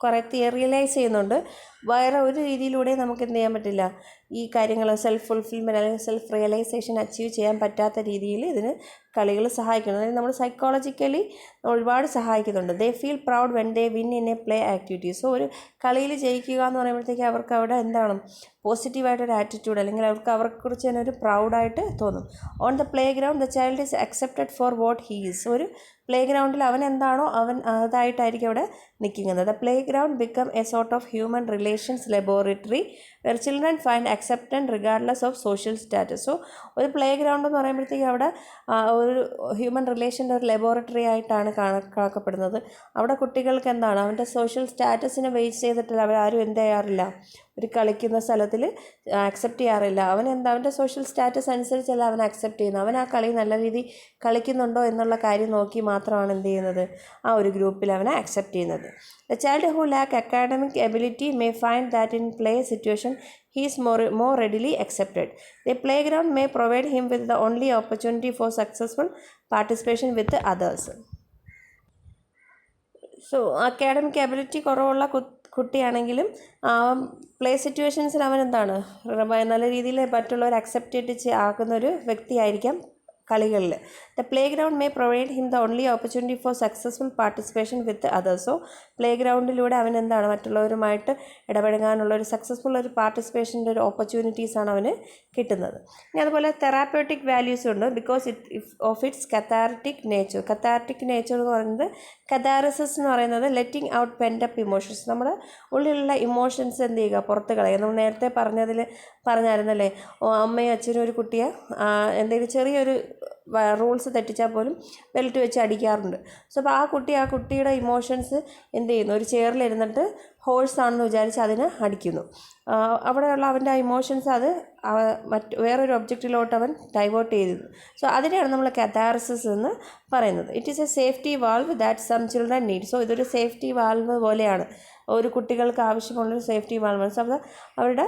കുറേ റിയലൈസ് ചെയ്യുന്നുണ്ട്. വേറെ ഒരു രീതിയിലൂടെ നമുക്ക് എന്ത് ചെയ്യാൻ പറ്റില്ല, ഈ കാര്യങ്ങൾ സെൽഫ് ഫുൾഫിൽമെൻറ്റ് അല്ലെങ്കിൽ സെൽഫ് റിയലൈസേഷൻ അച്ചീവ് ചെയ്യാൻ പറ്റാത്ത രീതിയിൽ ഇതിന് കളികൾ സഹായിക്കുന്നു. അതായത് നമ്മൾ സൈക്കോളജിക്കലി ഒരുപാട് സഹായിക്കുന്നുണ്ട്. They feel proud when they win in A play activity. So ഒരു കളിയിൽ ജയിക്കുക എന്ന് പറയുമ്പോഴത്തേക്ക് അവർക്ക് അവിടെ എന്താണ്, പോസിറ്റീവായിട്ടൊരു ആറ്റിറ്റ്യൂഡ്, അല്ലെങ്കിൽ അവർക്കുറിച്ച് തന്നെ ഒരു പ്രൗഡായിട്ട് തോന്നും. On the play ground the child is accepted for what he is. ഒരു പ്ലേ ഗ്രൗണ്ടിൽ അവൻ എന്താണോ അവൻ അതായിട്ടായിരിക്കും അവിടെ നിൽക്കുന്നത്. The play ground become a sort of human relations laboratory where children find acceptance regardless of social status. So ഒരു പ്ലേ ഗ്രൗണ്ട് എന്ന് പറയുമ്പോഴത്തേക്ക് അവിടെ ഒരു ഹ്യൂമൻ റിലേഷൻ്റെ ഒരു ലബോറട്ടറി ആയിട്ടാണ് കണക്കാക്കപ്പെടുന്നത്. അവിടെ കുട്ടികൾക്ക് എന്താണ്, അവൻ്റെ സോഷ്യൽ സ്റ്റാറ്റസിനെ ബേസ് ചെയ്തിട്ട് അവരാരും എന്ത് ചെയ്യാറില്ല, ഒരു കളിക്കുന്ന സ്ഥലത്തിൽ അക്സെപ്റ്റ് ചെയ്യാറില്ല. അവൻ്റെ സോഷ്യൽ സ്റ്റാറ്റസ് അനുസരിച്ചല്ല അവൻ അക്സെപ്റ്റ് ചെയ്യുന്നത്. അവൻ ആ കളി നല്ല രീതിയിൽ കളിക്കുന്നുണ്ടോ എന്നുള്ള കാര്യം നോക്കി മാത്രമാണ് എന്ത് ചെയ്യുന്നത്, ആ ഒരു ഗ്രൂപ്പിൽ അവനെ അക്സെപ്റ്റ് ചെയ്യുന്നത്. The child who lack academic ability may find that in play situation he is more readily accepted. The playground may provide him with the only opportunity for successful participation with others. So academic ability കുറവുള്ള കുട്ടിയാണെങ്കിലും പ്ലേ സിറ്റുവേഷൻസിൽ അവൻ എന്താണ്, നല്ല രീതിയിൽ മറ്റുള്ളവർ അക്സെപ്റ്റ് ആക്കുന്നൊരു വ്യക്തിയായിരിക്കാം കളികളിൽ. The play ground may provide him the only opportunity for successful participation with others. So പ്ലേ ഗ്രൗണ്ടിലൂടെ അവൻ എന്താണ്, മറ്റുള്ളവരുമായിട്ട് ഇടപഴകാനുള്ള ഒരു സക്സസ്ഫുൾ ഒരു പാർട്ടിസിപ്പേഷൻ്റെ ഒരു ഓപ്പർച്യൂണിറ്റീസാണ് അവന് കിട്ടുന്നത്. ഇനി അതുപോലെ തെറാപ്യൂട്ടിക് വാല്യൂസ് ഉണ്ട്, because of its cathartic nature. Cathartic nature എന്ന് പറയുന്നത്, കഥാരസിസ് എന്ന് പറയുന്നത് ലെറ്റിംഗ് ഔട്ട് പെൻഡപ്പ് ഇമോഷൻസ്. നമ്മുടെ ഉള്ളിലുള്ള ഇമോഷൻസ് എന്ത് ചെയ്യുക, പുറത്ത് കളയുക. നമ്മൾ നേരത്തെ പറഞ്ഞായിരുന്നല്ലേ, അമ്മയും അച്ഛനും ഒരു കുട്ടിയെ എന്തെങ്കിലും ചെറിയൊരു റൂൾസ് തെറ്റിച്ചാൽ പോലും ബെൽറ്റ് വെച്ച് അടിക്കാറുണ്ട്. സോ അപ്പോൾ ആ കുട്ടിയുടെ ഇമോഷൻസ് എന്ത് ചെയ്യുന്നു, ഒരു ചെയറിലിരുന്നിട്ട് ഹോഴ്സാണെന്ന് വിചാരിച്ച് അതിനെ അടിക്കുന്നു. അവിടെയുള്ള അവൻ്റെ ആ ഇമോഷൻസ് അത് വേറൊരു ഒബ്ജക്റ്റിലോട്ട് അവൻ ഡൈവേർട്ട് ചെയ്തിരുന്നു. സോ അതിനെയാണ് നമ്മൾ കഥാർസിസ് എന്ന് പറയുന്നത്. It is a safety valve that some children need. So ഇതൊരു സേഫ്റ്റി വാൾവ് പോലെയാണ്. ഒരു കുട്ടികൾക്ക് ആവശ്യമുള്ളൊരു സേഫ്റ്റി വാൾവൻസ് അവരുടെ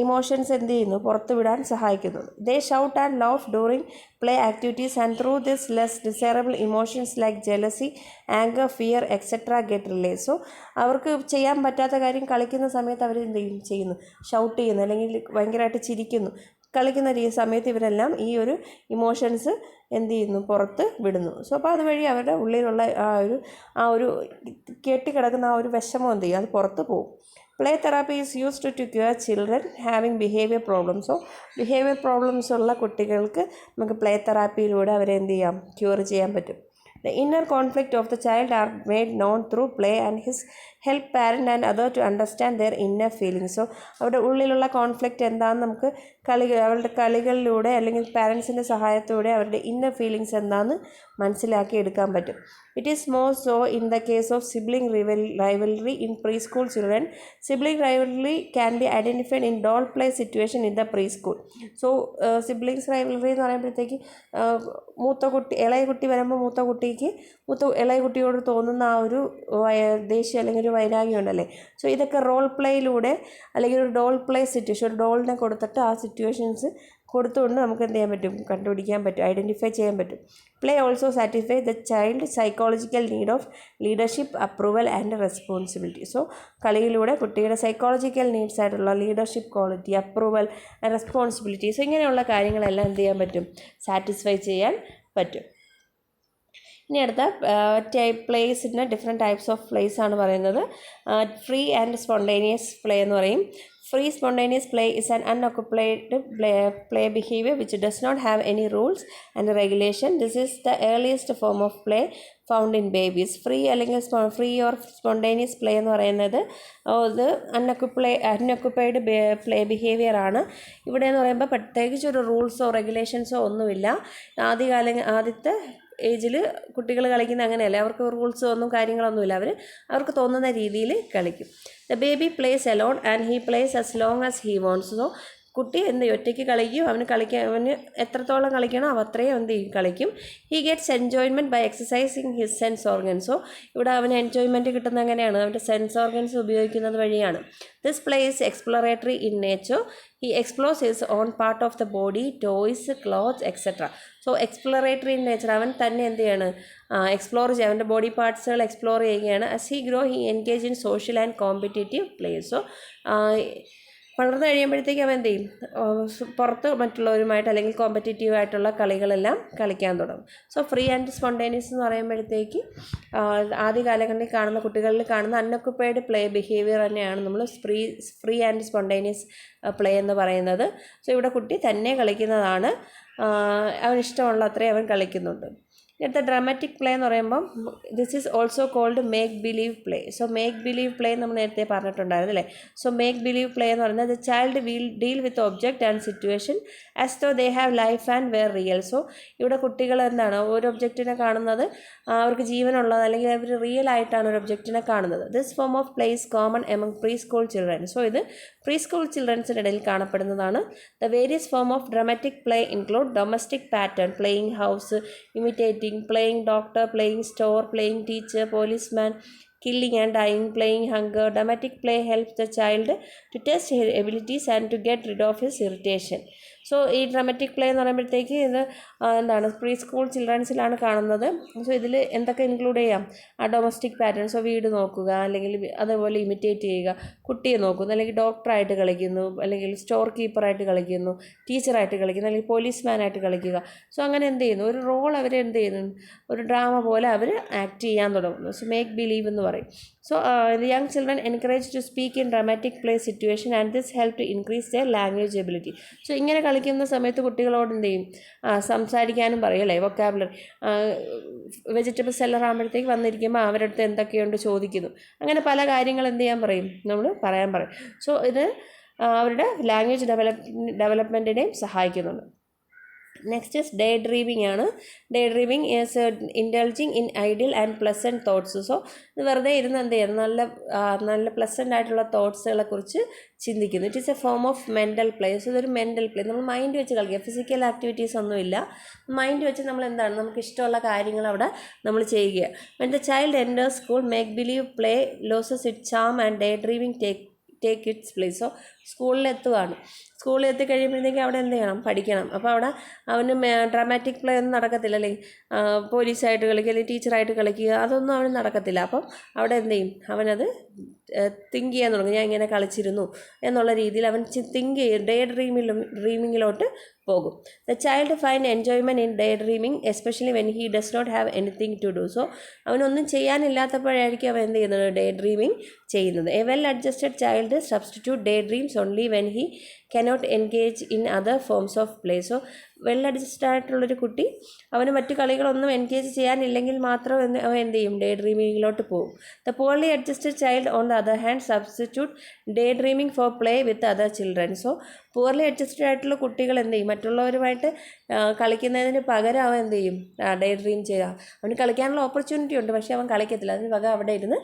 ഇമോഷൻസ് എന്ത് ചെയ്യുന്നു, പുറത്തു വിടാൻ സഹായിക്കുന്നു. They shout and love during play activities and through this less desirable emotions like jealousy, anger, fear etc. get released. So അവർക്ക് ചെയ്യാൻ പറ്റാത്ത കാര്യം കളിക്കുന്ന സമയത്ത് അവർ എന്ത് ചെയ്യുന്നു, ഷൗട്ട് ചെയ്യുന്നു, അല്ലെങ്കിൽ ഭയങ്കരമായിട്ട് ചിരിക്കുന്നു. കളിക്കുന്ന സമയത്ത് ഇവരെല്ലാം ഈ ഒരു ഇമോഷൻസ് എന്ത് ചെയ്യുന്നു, പുറത്ത് വിടുന്നു. സോ അപ്പോൾ അതുവഴി അവരുടെ ഉള്ളിലുള്ള ആ ഒരു കെട്ടിക്കിടക്കുന്ന ആ ഒരു വിഷമം എന്ത് ചെയ്യും, അത് പുറത്ത് പോകും. Play therapy is used to cure children having behavior problems. So behavior problems ഉള്ള കുട്ടികൾക്ക് നമുക്ക് പ്ലേ തെറാപ്പിയിലൂടെ അവരെ എന്ത് ചെയ്യാം, ക്യൂർ ചെയ്യാൻ പറ്റും. The inner conflict of the child are made known through play and his help parent and other to understand their inner feelings. So അവരുടെ ഉള്ളിലുള്ള കോൺഫ്ലിക്റ്റ് എന്താണെന്ന് നമുക്ക് അവരുടെ കളികളിലൂടെ അല്ലെങ്കിൽ പാരൻസിൻ്റെ സഹായത്തോടെ അവരുടെ ഇന്നർ ഫീലിങ്സ് എന്താണെന്ന് മനസ്സിലാക്കി എടുക്കാൻ പറ്റും. It is more so in the case of sibling rivalry in preschool children. Sibling rivalry can be identified in doll play situation in the preschool. So siblings rivalry എന്ന് പറയുമ്പോഴത്തേക്ക് ഇളയ കുട്ടി വരുമ്പോൾ ഇളയ കുട്ടിയോട് തോന്നുന്ന ആ ഒരു ദേഷ്യം അല്ലെങ്കിൽ ഒരു വൈരാഗ്യം ഉണ്ടല്ലേ. സോ ഇതൊക്കെ റോൾ പ്ലേയിലൂടെ അല്ലെങ്കിൽ ഒരു ഡോൾ പ്ലേ സിറ്റുവേഷൻ, ഒരു ഡോളിനെ കൊടുത്തിട്ട് ആ സിറ്റുവേഷൻസ് കൊടുത്തുകൊണ്ട് നമുക്ക് എന്ത് ചെയ്യാൻ പറ്റും, കണ്ടുപിടിക്കാൻ പറ്റും, ഐഡൻറ്റിഫൈ ചെയ്യാൻ പറ്റും. Play also satisfy the child psychological need of leadership, approval and responsibility. So കളിയിലൂടെ കുട്ടിയുടെ സൈക്കോളജിക്കൽ നീഡ്സ് ആയിട്ടുള്ള leadership quality, approval, responsibility, so ഇങ്ങനെയുള്ള കാര്യങ്ങളെല്ലാം എന്ത് ചെയ്യാൻ പറ്റും, സാറ്റിസ്ഫൈ ചെയ്യാൻ പറ്റും. ഇനി അടുത്ത പ്ലേസിന് ഡിഫറെൻറ്റ് ടൈപ്സ് ഓഫ് പ്ലേസ് ആണ് പറയുന്നത്. ഫ്രീ ആൻഡ് സ്പോണ്ടേനിയസ് പ്ലേ എന്ന് പറയും. Free spontaneous play is an unoccupied play behavior which does not have any rules and regulation. This is the earliest form of play found in babies. Free അല്ലെങ്കിൽ free or spontaneous play എന്ന് പറയുന്നത് ഇത് അൺഒക്കുപ്പൈഡ് പ്ലേ ബിഹേവിയർ ആണ്. ഇവിടെ എന്ന് പറയുമ്പോൾ പ്രത്യേകിച്ച് ഒരു റൂൾസോ റെഗുലേഷൻസോ ഒന്നുമില്ല. ആദ്യത്തെ ഏജിൽ കുട്ടികൾ കളിക്കുന്ന അങ്ങനെയല്ല, അവർക്ക് റൂൾസോ ഒന്നും കാര്യങ്ങളൊന്നുമില്ല, അവർക്ക് തോന്നുന്ന രീതിയിൽ കളിക്കും. The baby plays alone and he plays as long as he wants. So കുട്ടി ഒറ്റയ്ക്ക് കളിക്കും, അവന് എത്രത്തോളം കളിക്കണോ അത്രയും കളിക്കും. He gets enjoyment by exercising his sense organs. So ഇവിടെ അവന് എൻജോയ്മെൻറ്റ് കിട്ടുന്നത് എങ്ങനെയാണ്, അവൻ്റെ സെൻസ് ഓർഗൻസ് ഉപയോഗിക്കുന്നത് വഴിയാണ്. This play is exploratory in nature. He explores his own part of the body, toys, clothes etcetera. So exploratory in nature, അവൻ തന്നെ എന്ത് ചെയ്യാണ്, എക്സ്പ്ലോർ ചെയ്യുക, അവൻ്റെ ബോഡി പാർട്സുകൾ എക്സ്പ്ലോർ ചെയ്യുകയാണ്. As he grow he engage in social and competitive plays. So വളർന്നു കഴിയുമ്പോഴത്തേക്ക് അവൻ എന്ത് ചെയ്യും, പുറത്ത് മറ്റുള്ളവരുമായിട്ട് അല്ലെങ്കിൽ കോമ്പറ്റേറ്റീവ് ആയിട്ടുള്ള കളികളെല്ലാം കളിക്കാൻ തുടങ്ങും. സോ ഫ്രീ ആൻഡ് സ്പോണ്ടേനിയസ് എന്ന് പറയുമ്പോഴത്തേക്ക് ആദ്യ കാലങ്ങളിൽ കാണുന്ന കുട്ടികളിൽ കാണുന്ന അൺഒക്കുപ്പൈഡ് പ്ലേ ബിഹേവിയർ തന്നെയാണ് നമ്മൾ ഫ്രീ ആൻഡ് സ്പോണ്ടേനിയസ് പ്ലേ എന്ന് പറയുന്നത്. സോ ഇവിടെ കുട്ടി തന്നെ കളിക്കുന്നതാണ്, അവനിഷ്ടമുള്ള അത്രയും അവൻ കളിക്കുന്നുണ്ട്. അടുത്ത ഡ്രാമാറ്റിക് പ്ലേ എന്ന് പറയുമ്പം this is also called make believe play. So make believe play നമ്മൾ നേരത്തെ പറഞ്ഞിട്ടുണ്ടായിരുന്നു അല്ലേ. സോ മേക്ക് ബിലീവ് പ്ലേ എന്ന് പറയുന്നത് the child will deal with object and situation as though they have life and were real. So ഇവിടെ കുട്ടികൾ എന്താണ്, ഒരു ഒബ്ജക്റ്റിനെ കാണുന്നത് അവർക്ക് ജീവനുള്ളത് അല്ലെങ്കിൽ അവർ റിയൽ ആയിട്ടാണ് ഒരു ഒബ്ജക്റ്റിനെ കാണുന്നത്. This form of play is common among preschool children. So ഇത് പ്രീ സ്കൂൾ ചിൽഡ്രൻസിൻ്റെ ഇടയിൽ കാണപ്പെടുന്നതാണ്. The various form of dramatic play include domestic pattern, playing house, imitating, playing doctor, playing store, playing teacher, policeman, killing and dying, playing hunger. Dramatic play helps the child to test his abilities and to get rid of his irritation. So ഈ ഡ്രാമാറ്റിക് പ്ലേ എന്ന് പറയുമ്പോഴത്തേക്ക് ഇത് എന്താണ്, പ്രീ സ്കൂൾ ചിൽഡ്രൻസിലാണ് കാണുന്നത്. സോ ഇതിൽ എന്തൊക്കെ ഇൻക്ലൂഡ് ചെയ്യാം, ആ ഡൊമസ്റ്റിക് പാറ്റേൺ, സോ വീട് നോക്കുക, അല്ലെങ്കിൽ അതേപോലെ ഇമിറ്റേറ്റ് ചെയ്യുക, കുട്ടിയെ നോക്കുന്നു, അല്ലെങ്കിൽ ഡോക്ടറായിട്ട് കളിക്കുന്നു, അല്ലെങ്കിൽ സ്റ്റോർ കീപ്പറായിട്ട് കളിക്കുന്നു, ടീച്ചറായിട്ട് കളിക്കുന്നു, അല്ലെങ്കിൽ പോലീസ്മാനായിട്ട് കളിക്കുക. സോ അങ്ങനെ എന്ത് ചെയ്യുന്നു, ഒരു റോൾ അവർ എന്ത് ചെയ്യുന്നു, ഒരു ഡ്രാമ പോലെ അവർ ആക്ട് ചെയ്യാൻ തുടങ്ങുന്നു. സോ മേക്ക് ബിലീവ് എന്ന് പറയും. So the young children encouraged to speak in dramatic play situation and this helped to increase their language ability. So ഇങ്ങനെ കളിക്കുന്ന സമയത്ത് കുട്ടികളോട് എന്ത് ചെയ്യും, സംസാരിക്കാനും പറയും അല്ലേ, വൊക്കാബുലറി. വെജിറ്റബിൾ സെല്ലർ ആകുമ്പോഴത്തേക്ക് വന്നിരിക്കുമ്പോൾ അവരുടെ അടുത്ത് എന്തൊക്കെയുണ്ട് ചോദിക്കുന്നു, അങ്ങനെ പല കാര്യങ്ങൾ എന്ത് ചെയ്യാൻ പറയും, നമ്മൾ പറയാൻ പറയും. സോ ഇത് അവരുടെ ലാംഗ്വേജ് ഡെവലപ്മെൻറ്റിനെയും സഹായിക്കുന്നുണ്ട്. നെക്സ്റ്റ് ഇസ് ഡേ ഡ്രീമിംഗ് ആണ്. Daydreaming is indulging in ideal and pleasant thoughts. So ഇത് വെറുതെ ഇരുന്ന് എന്ത് ചെയ്യണം, നല്ല പ്ലസൻ്റ് ആയിട്ടുള്ള തോട്ട്സുകളെ കുറിച്ച് ചിന്തിക്കുന്നു. It is A form of mental play. So ഇതൊരു മെൻ്റൽ പ്ലേ, നമ്മൾ മൈൻഡ് വെച്ച് കളിക്കുക. ഫിസിക്കൽ ആക്ടിവിറ്റീസ് ഒന്നുമില്ല, മൈൻഡ് വെച്ച് നമ്മൾ എന്താണ്, നമുക്ക് ഇഷ്ടമുള്ള കാര്യങ്ങൾ അവിടെ നമ്മൾ ചെയ്യുക. When the child enters school, make believe play loses its charm and daydreaming take its place. So സ്കൂളിൽ എത്തിക്കഴിയുമ്പോഴത്തേക്കും അവിടെ എന്ത് ചെയ്യണം, പഠിക്കണം. അപ്പോൾ അവിടെ അവന് ഡ്രാമാറ്റിക് പ്ലേ ഒന്നും നടക്കത്തില്ല, അല്ലെങ്കിൽ പോലീസായിട്ട് കളിക്കുക അല്ലെങ്കിൽ ടീച്ചറായിട്ട് കളിക്കുക, അതൊന്നും അവന് നടക്കത്തില്ല. അപ്പം അവിടെ എന്ത് ചെയ്യും, അവനത് തിങ്ക് ചെയ്യാൻ തുടങ്ങും. ഞാൻ ഇങ്ങനെ കളിച്ചിരുന്നു എന്നുള്ള രീതിയിൽ അവൻ തിങ്ക് ചെയ്യും, ഡേ ഡ്രീമിങ്ങിലോട്ട് പോകും. The child find enjoyment in daydreaming especially when he does not have anything to do. So അവനൊന്നും ചെയ്യാനില്ലാത്തപ്പോഴായിരിക്കും അവൻ എന്ത് ചെയ്യുന്നത്, ഡേ ഡ്രീമിങ് ചെയ്യുന്നത്. A well adjusted child substitute daydreams only when he cannot engage in other forms of play. So well adjusted ആയിട്ടുള്ളൊരു കുട്ടി അവന് മറ്റു കളികളൊന്നും എൻഗേജ് ചെയ്യാനില്ലെങ്കിൽ മാത്രം അവൻ എന്ത് ചെയ്യും, ഡേ ഡ്രീമിങ്ങിലോട്ട് പോകും. The poorly adjusted child on the other hand substitute daydreaming for play with other children. So poorly adjusted ആയിട്ടുള്ള കുട്ടികൾ എന്ത് ചെയ്യും, മറ്റുള്ളവരുമായിട്ട് കളിക്കുന്നതിന് പകരം അവൻ എന്ത് ചെയ്യും, ഡേ ഡ്രീം ചെയ്യുക. അവന് കളിക്കാനുള്ള ഓപ്പർച്യൂണിറ്റി ഉണ്ട്, പക്ഷേ അവൻ കളിക്കത്തില്ല. അതിന് പകരം അവിടെ ഇരുന്ന്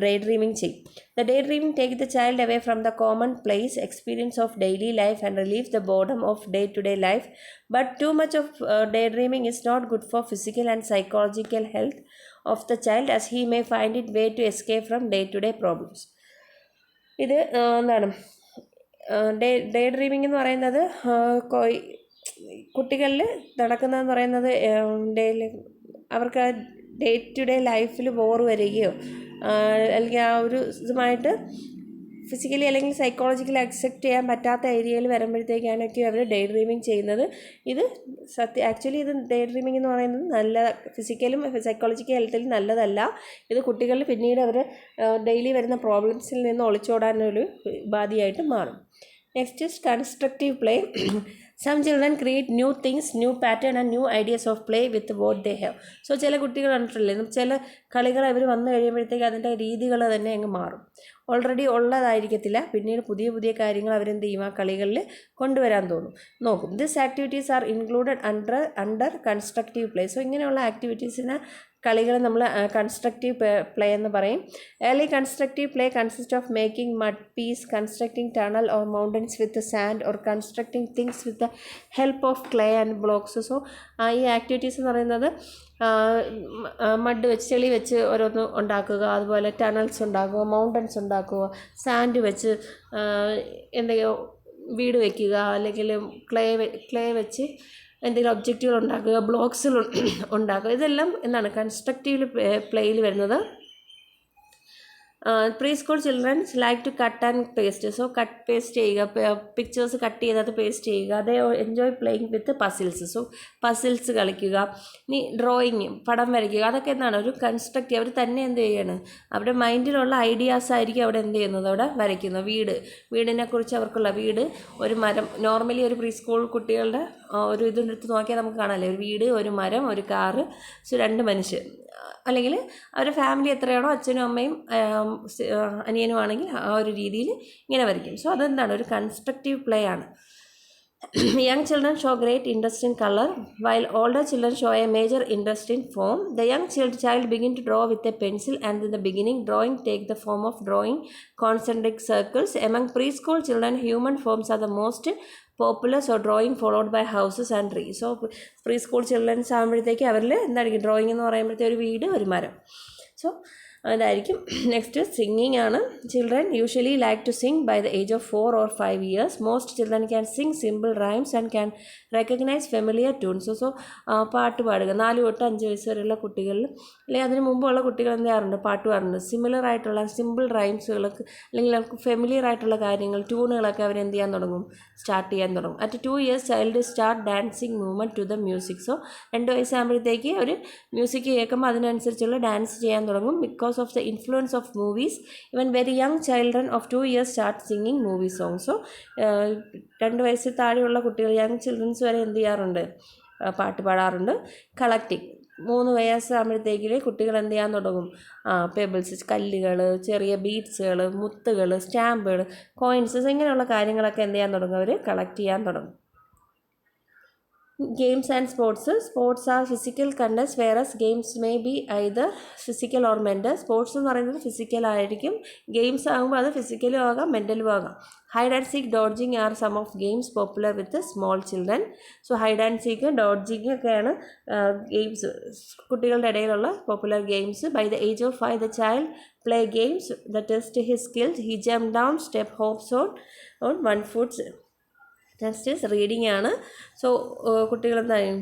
ഡേ ഡ്രീമിങ് ചെയ്യും. The daydreaming take the child away from the common place experience of daily life and relieve the boredom of day to day life. But too much of daydreaming is not good for physical and psychological health of the child, as he may find it way to escape from day-to-day problems. ഇത് എന്താണ് ഡേ ഡ്രീമിംഗ് എന്ന് പറയുന്നത്, കുട്ടികളിൽ നടക്കുന്നതെന്ന് പറയുന്നത് അവർക്ക് ഡേ ടു ഡേ ലൈഫിൽ ബോർ വരികയോ അല്ലെങ്കിൽ ആ ഒരു ഇതുമായിട്ട് ഫിസിക്കലി അല്ലെങ്കിൽ സൈക്കോളജിക്കലി അക്സെപ്റ്റ് ചെയ്യാൻ പറ്റാത്ത ഏരിയയിൽ വരുമ്പോഴത്തേക്കാണൊക്കെ അവർ ഡേ ഡ്രീമിംഗ് ചെയ്യുന്നത്. ഇത് ആക്ച്വലി ഇത് ഡേ ഡ്രീമിംഗ് എന്ന് പറയുന്നത് നല്ല ഫിസിക്കലും സൈക്കോളജിക്കൽ ഹെൽത്തിലും നല്ലതല്ല. ഇത് കുട്ടികളിൽ പിന്നീട് അവർ ഡെയിലി വരുന്ന പ്രോബ്ലംസിൽ നിന്ന് ഒളിച്ചോടാനൊരു ഉപാധിയായിട്ട് മാറും. Next is constructive play. Some children create new things, new pattern and new ideas of play with what they have. So ചില കുട്ടികൾ കണ്ടിട്ടില്ലേ, ചില കളികൾ അവർ വന്നു കഴിയുമ്പോഴത്തേക്ക് അതിൻ്റെ രീതികൾ തന്നെ അങ്ങ് മാറും. ഓൾറെഡി ഉള്ളതായിരിക്കത്തില്ല, പിന്നീട് പുതിയ പുതിയ കാര്യങ്ങൾ അവരെന്ത് ചെയ്യും, ആ കളികളിൽ കൊണ്ടുവരാൻ നോക്കും. This activities are included under constructive play. So ഇങ്ങനെയുള്ള ആക്ടിവിറ്റീസിന് കളികൾ നമ്മൾ കൺസ്ട്രക്റ്റീവ് പ്ലേ എന്ന് പറയും. Early constructive play consist of making mud pies, constructing tunnel or mountains with sand or constructing things with the help of clay and blocks. So ഈ ആക്ടിവിറ്റീസ് എന്ന് പറയുന്നത് മഡ് വെച്ച്, ചെളി വെച്ച് ഓരോന്ന് ഉണ്ടാക്കുക, അതുപോലെ ടണൽസ് ഉണ്ടാക്കുക, മൗണ്ടൻസ് ഉണ്ടാക്കുക, സാൻഡ് വെച്ച് എന്തെങ്കിലും വീട് വയ്ക്കുക, അല്ലെങ്കിൽ ക്ലേ വെച്ച് എന്തെങ്കിലും ഒബ്ജക്റ്റുകൾ ഉണ്ടാക്കുക, ബ്ലോക്സുകൾ ഉണ്ടാക്കുക. ഇതെല്ലാം എന്താണ് കൺസ്ട്രക്റ്റീവ് പ്ലേയിൽ വരുന്നത്. Preschool childrens like to cut and paste. So paste ചെയ്യുക, പിക്ചേഴ്സ് കട്ട് ചെയ്തത് പേസ്റ്റ് ചെയ്യുക. അതേ enjoy playing with puzzles. So puzzles കളിക്കുക. ഇനി ഡ്രോയിങ്, പടം വരയ്ക്കുക. അതൊക്കെ എന്താണ് ഒരു കൺസ്ട്രക്റ്റീവ്. അവർ തന്നെ എന്ത് ചെയ്യാണ്, അവരുടെ മൈൻഡിലുള്ള ഐഡിയാസ് ആയിരിക്കും അവിടെ എന്ത് ചെയ്യുന്നത്, അവിടെ വരയ്ക്കുന്നത്. വീടിനെക്കുറിച്ച് അവർക്കുള്ള വീട്, ഒരു മരം. നോർമലി ഒരു പ്രീ സ്കൂൾ കുട്ടികളുടെ ഒരു ഇതെടുത്ത് നോക്കിയാൽ നമുക്ക് കാണാമല്ലേ, ഒരു വീട്, ഒരു മരം, ഒരു കാറ്, സോ 2 മനുഷ്യർ, അല്ലെങ്കിൽ അവരുടെ ഫാമിലി എത്രയാണോ, അച്ഛനും അമ്മയും അനിയനും ആണെങ്കിൽ ആ ഒരു രീതിയിൽ ഇങ്ങനെ വരയ്ക്കും. സോ അതെന്താണ് ഒരു കൺസ്ട്രക്റ്റീവ് പ്ലേ ആണ്. Young children show great interest in color, while older children show a major interest in form. The young child begin to draw with a pencil, and in the beginning, drawing take the form of drawing concentric circles. Among preschool children, human forms are the most popular, so drawing followed by houses and trees. So preschool children ആകുമ്പോഴത്തേക്ക് അവരിൽ എന്തായിരിക്കും, ഡ്രോയിങ് എന്ന് പറയുമ്പോഴത്തേക്ക് ഒരു വീട്, ഒരു മരം. സോ അതായിരിക്കും. നെക്സ്റ്റ് സിംഗിങ് ആണ്. Children usually like to sing by the age of 4 or 5 years. Most children can sing simple rhymes and can recognise familiar tunes. So പാട്ട് പാടുക 4 തൊട്ട് 5 വയസ്സ് വരെയുള്ള കുട്ടികളിൽ, അല്ലെങ്കിൽ അതിന് മുമ്പുള്ള കുട്ടികൾ എന്ത് ചെയ്യാറുണ്ട്, പാട്ട് പാടുന്നുണ്ട്. സിമിലർ ആയിട്ടുള്ള സിമ്പിൾ റൈംസുകൾക്ക് അല്ലെങ്കിൽ അവർക്ക് ഫെമിലിയർ ആയിട്ടുള്ള കാര്യങ്ങൾ, ട്യൂണുകളൊക്കെ അവർ എന്ത് ചെയ്യാൻ തുടങ്ങും, സ്റ്റാർട്ട് ചെയ്യാൻ തുടങ്ങും. At 2 years child start dancing movement to the music. So 2 വയസ്സാകുമ്പോഴത്തേക്ക് ഒരു മ്യൂസിക് കേൾക്കുമ്പോൾ അതിനനുസരിച്ചുള്ള ഡാൻസ് ചെയ്യാൻ തുടങ്ങും. Because of the influence of movies, even very young children of 2 years start singing movie songs. So 2 വയസ്സിൽ താഴെയുള്ള കുട്ടികൾ, യങ് ചിൽഡ്രൻസ് വരെ എന്ത് ചെയ്യാറുണ്ട്, പാട്ട് പാടാറുണ്ട്. കളക്ടിങ് 3 വയസ്സാകുമ്പോഴത്തേക്കിൽ കുട്ടികൾ എന്ത് ചെയ്യാൻ തുടങ്ങും, പെബിൾസ്, കല്ലുകൾ, ചെറിയ ബീഡ്സുകൾ, മുത്തുകൾ, സ്റ്റാമ്പുകൾ, കോയിൻസ്, ഇങ്ങനെയുള്ള കാര്യങ്ങളൊക്കെ എന്ത് ചെയ്യാൻ തുടങ്ങും, അവർ കളക്ട് ചെയ്യാൻ തുടങ്ങും. Games and sports. Sports are physical contests, whereas games may be either physical or mental. Sports എന്ന് പറയുന്നത് ഫിസിക്കൽ ആയിരിക്കും, ഗെയിംസ് ആകുമ്പോൾ അത് ഫിസിക്കലും ആകാം മെൻ്റലും ആകാം. Hide and seek, dodging are some of games popular with small children. So hide and seek, dodging ഒക്കെയാണ് ഗെയിംസ്, കുട്ടികളുടെ ഇടയിലുള്ള popular games. By the age of 5 the child play games that test his skills. He jump down, step hops on one foot. Next is reading ആണ്. സോ കുട്ടികളെന്തായും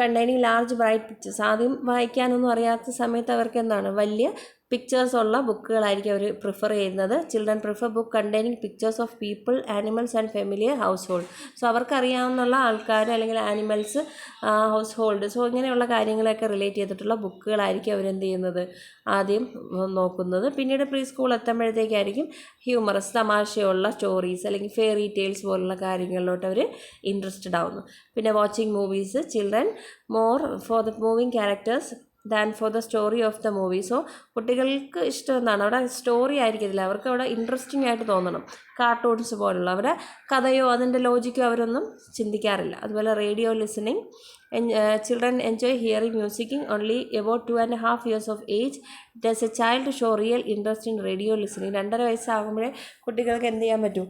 കണ്ടെയ്നിങ് ലാർജ് ബ്രൈറ്റ് പിക്ചേഴ്സ്, ആദ്യം വായിക്കാനൊന്നും അറിയാത്ത സമയത്ത് അവർക്ക് എന്താണ് വലിയ പിക്ചേഴ്സ് ഉള്ള ബുക്കുകളായിരിക്കും അവർ പ്രിഫർ ചെയ്യുന്നത്. Children prefer book containing pictures of people, animals and familiar household. So അവർക്കറിയാവുന്നുള്ള ആൾക്കാർ അല്ലെങ്കിൽ ആനിമൽസ്, ഹൗസ് ഹോൾഡ്, സോ ഇങ്ങനെയുള്ള കാര്യങ്ങളൊക്കെ റിലേറ്റ് ചെയ്തിട്ടുള്ള ബുക്കുകളായിരിക്കും അവരെന്ത് ചെയ്യുന്നത് ആദ്യം നോക്കുന്നത്. പിന്നീട് പ്രീ സ്കൂൾ എത്തുമ്പോഴത്തേക്കായിരിക്കും ഹ്യൂമറസ്, തമാശയുള്ള സ്റ്റോറീസ് അല്ലെങ്കിൽ ഫെയറി ടെയിൽസ് പോലുള്ള കാര്യങ്ങളിലോട്ട് അവർ ഇൻട്രസ്റ്റഡ് ആവുന്നു. പിന്നെ watching movies, children more for the moving characters than for the story of the movie. So കുട്ടികൾക്ക് ഇഷ്ടം എന്താണ്, അവിടെ സ്റ്റോറി ആയിരിക്കത്തില്ല, അവർക്ക് അവിടെ ഇൻട്രസ്റ്റിംഗ് ആയിട്ട് തോന്നണം. കാർട്ടൂൺസ് പോലുള്ള അവരുടെ കഥയോ അതിൻ്റെ ലോജിക്കോ അവരൊന്നും ചിന്തിക്കാറില്ല. അതുപോലെ radio listening, children enjoy hearing musicking only about 2.5 years of age. Does a child show real interest in radio listening. 2.5 വയസ്സാകുമ്പോഴേ കുട്ടികൾക്ക് എന്ത് ചെയ്യാൻ പറ്റും,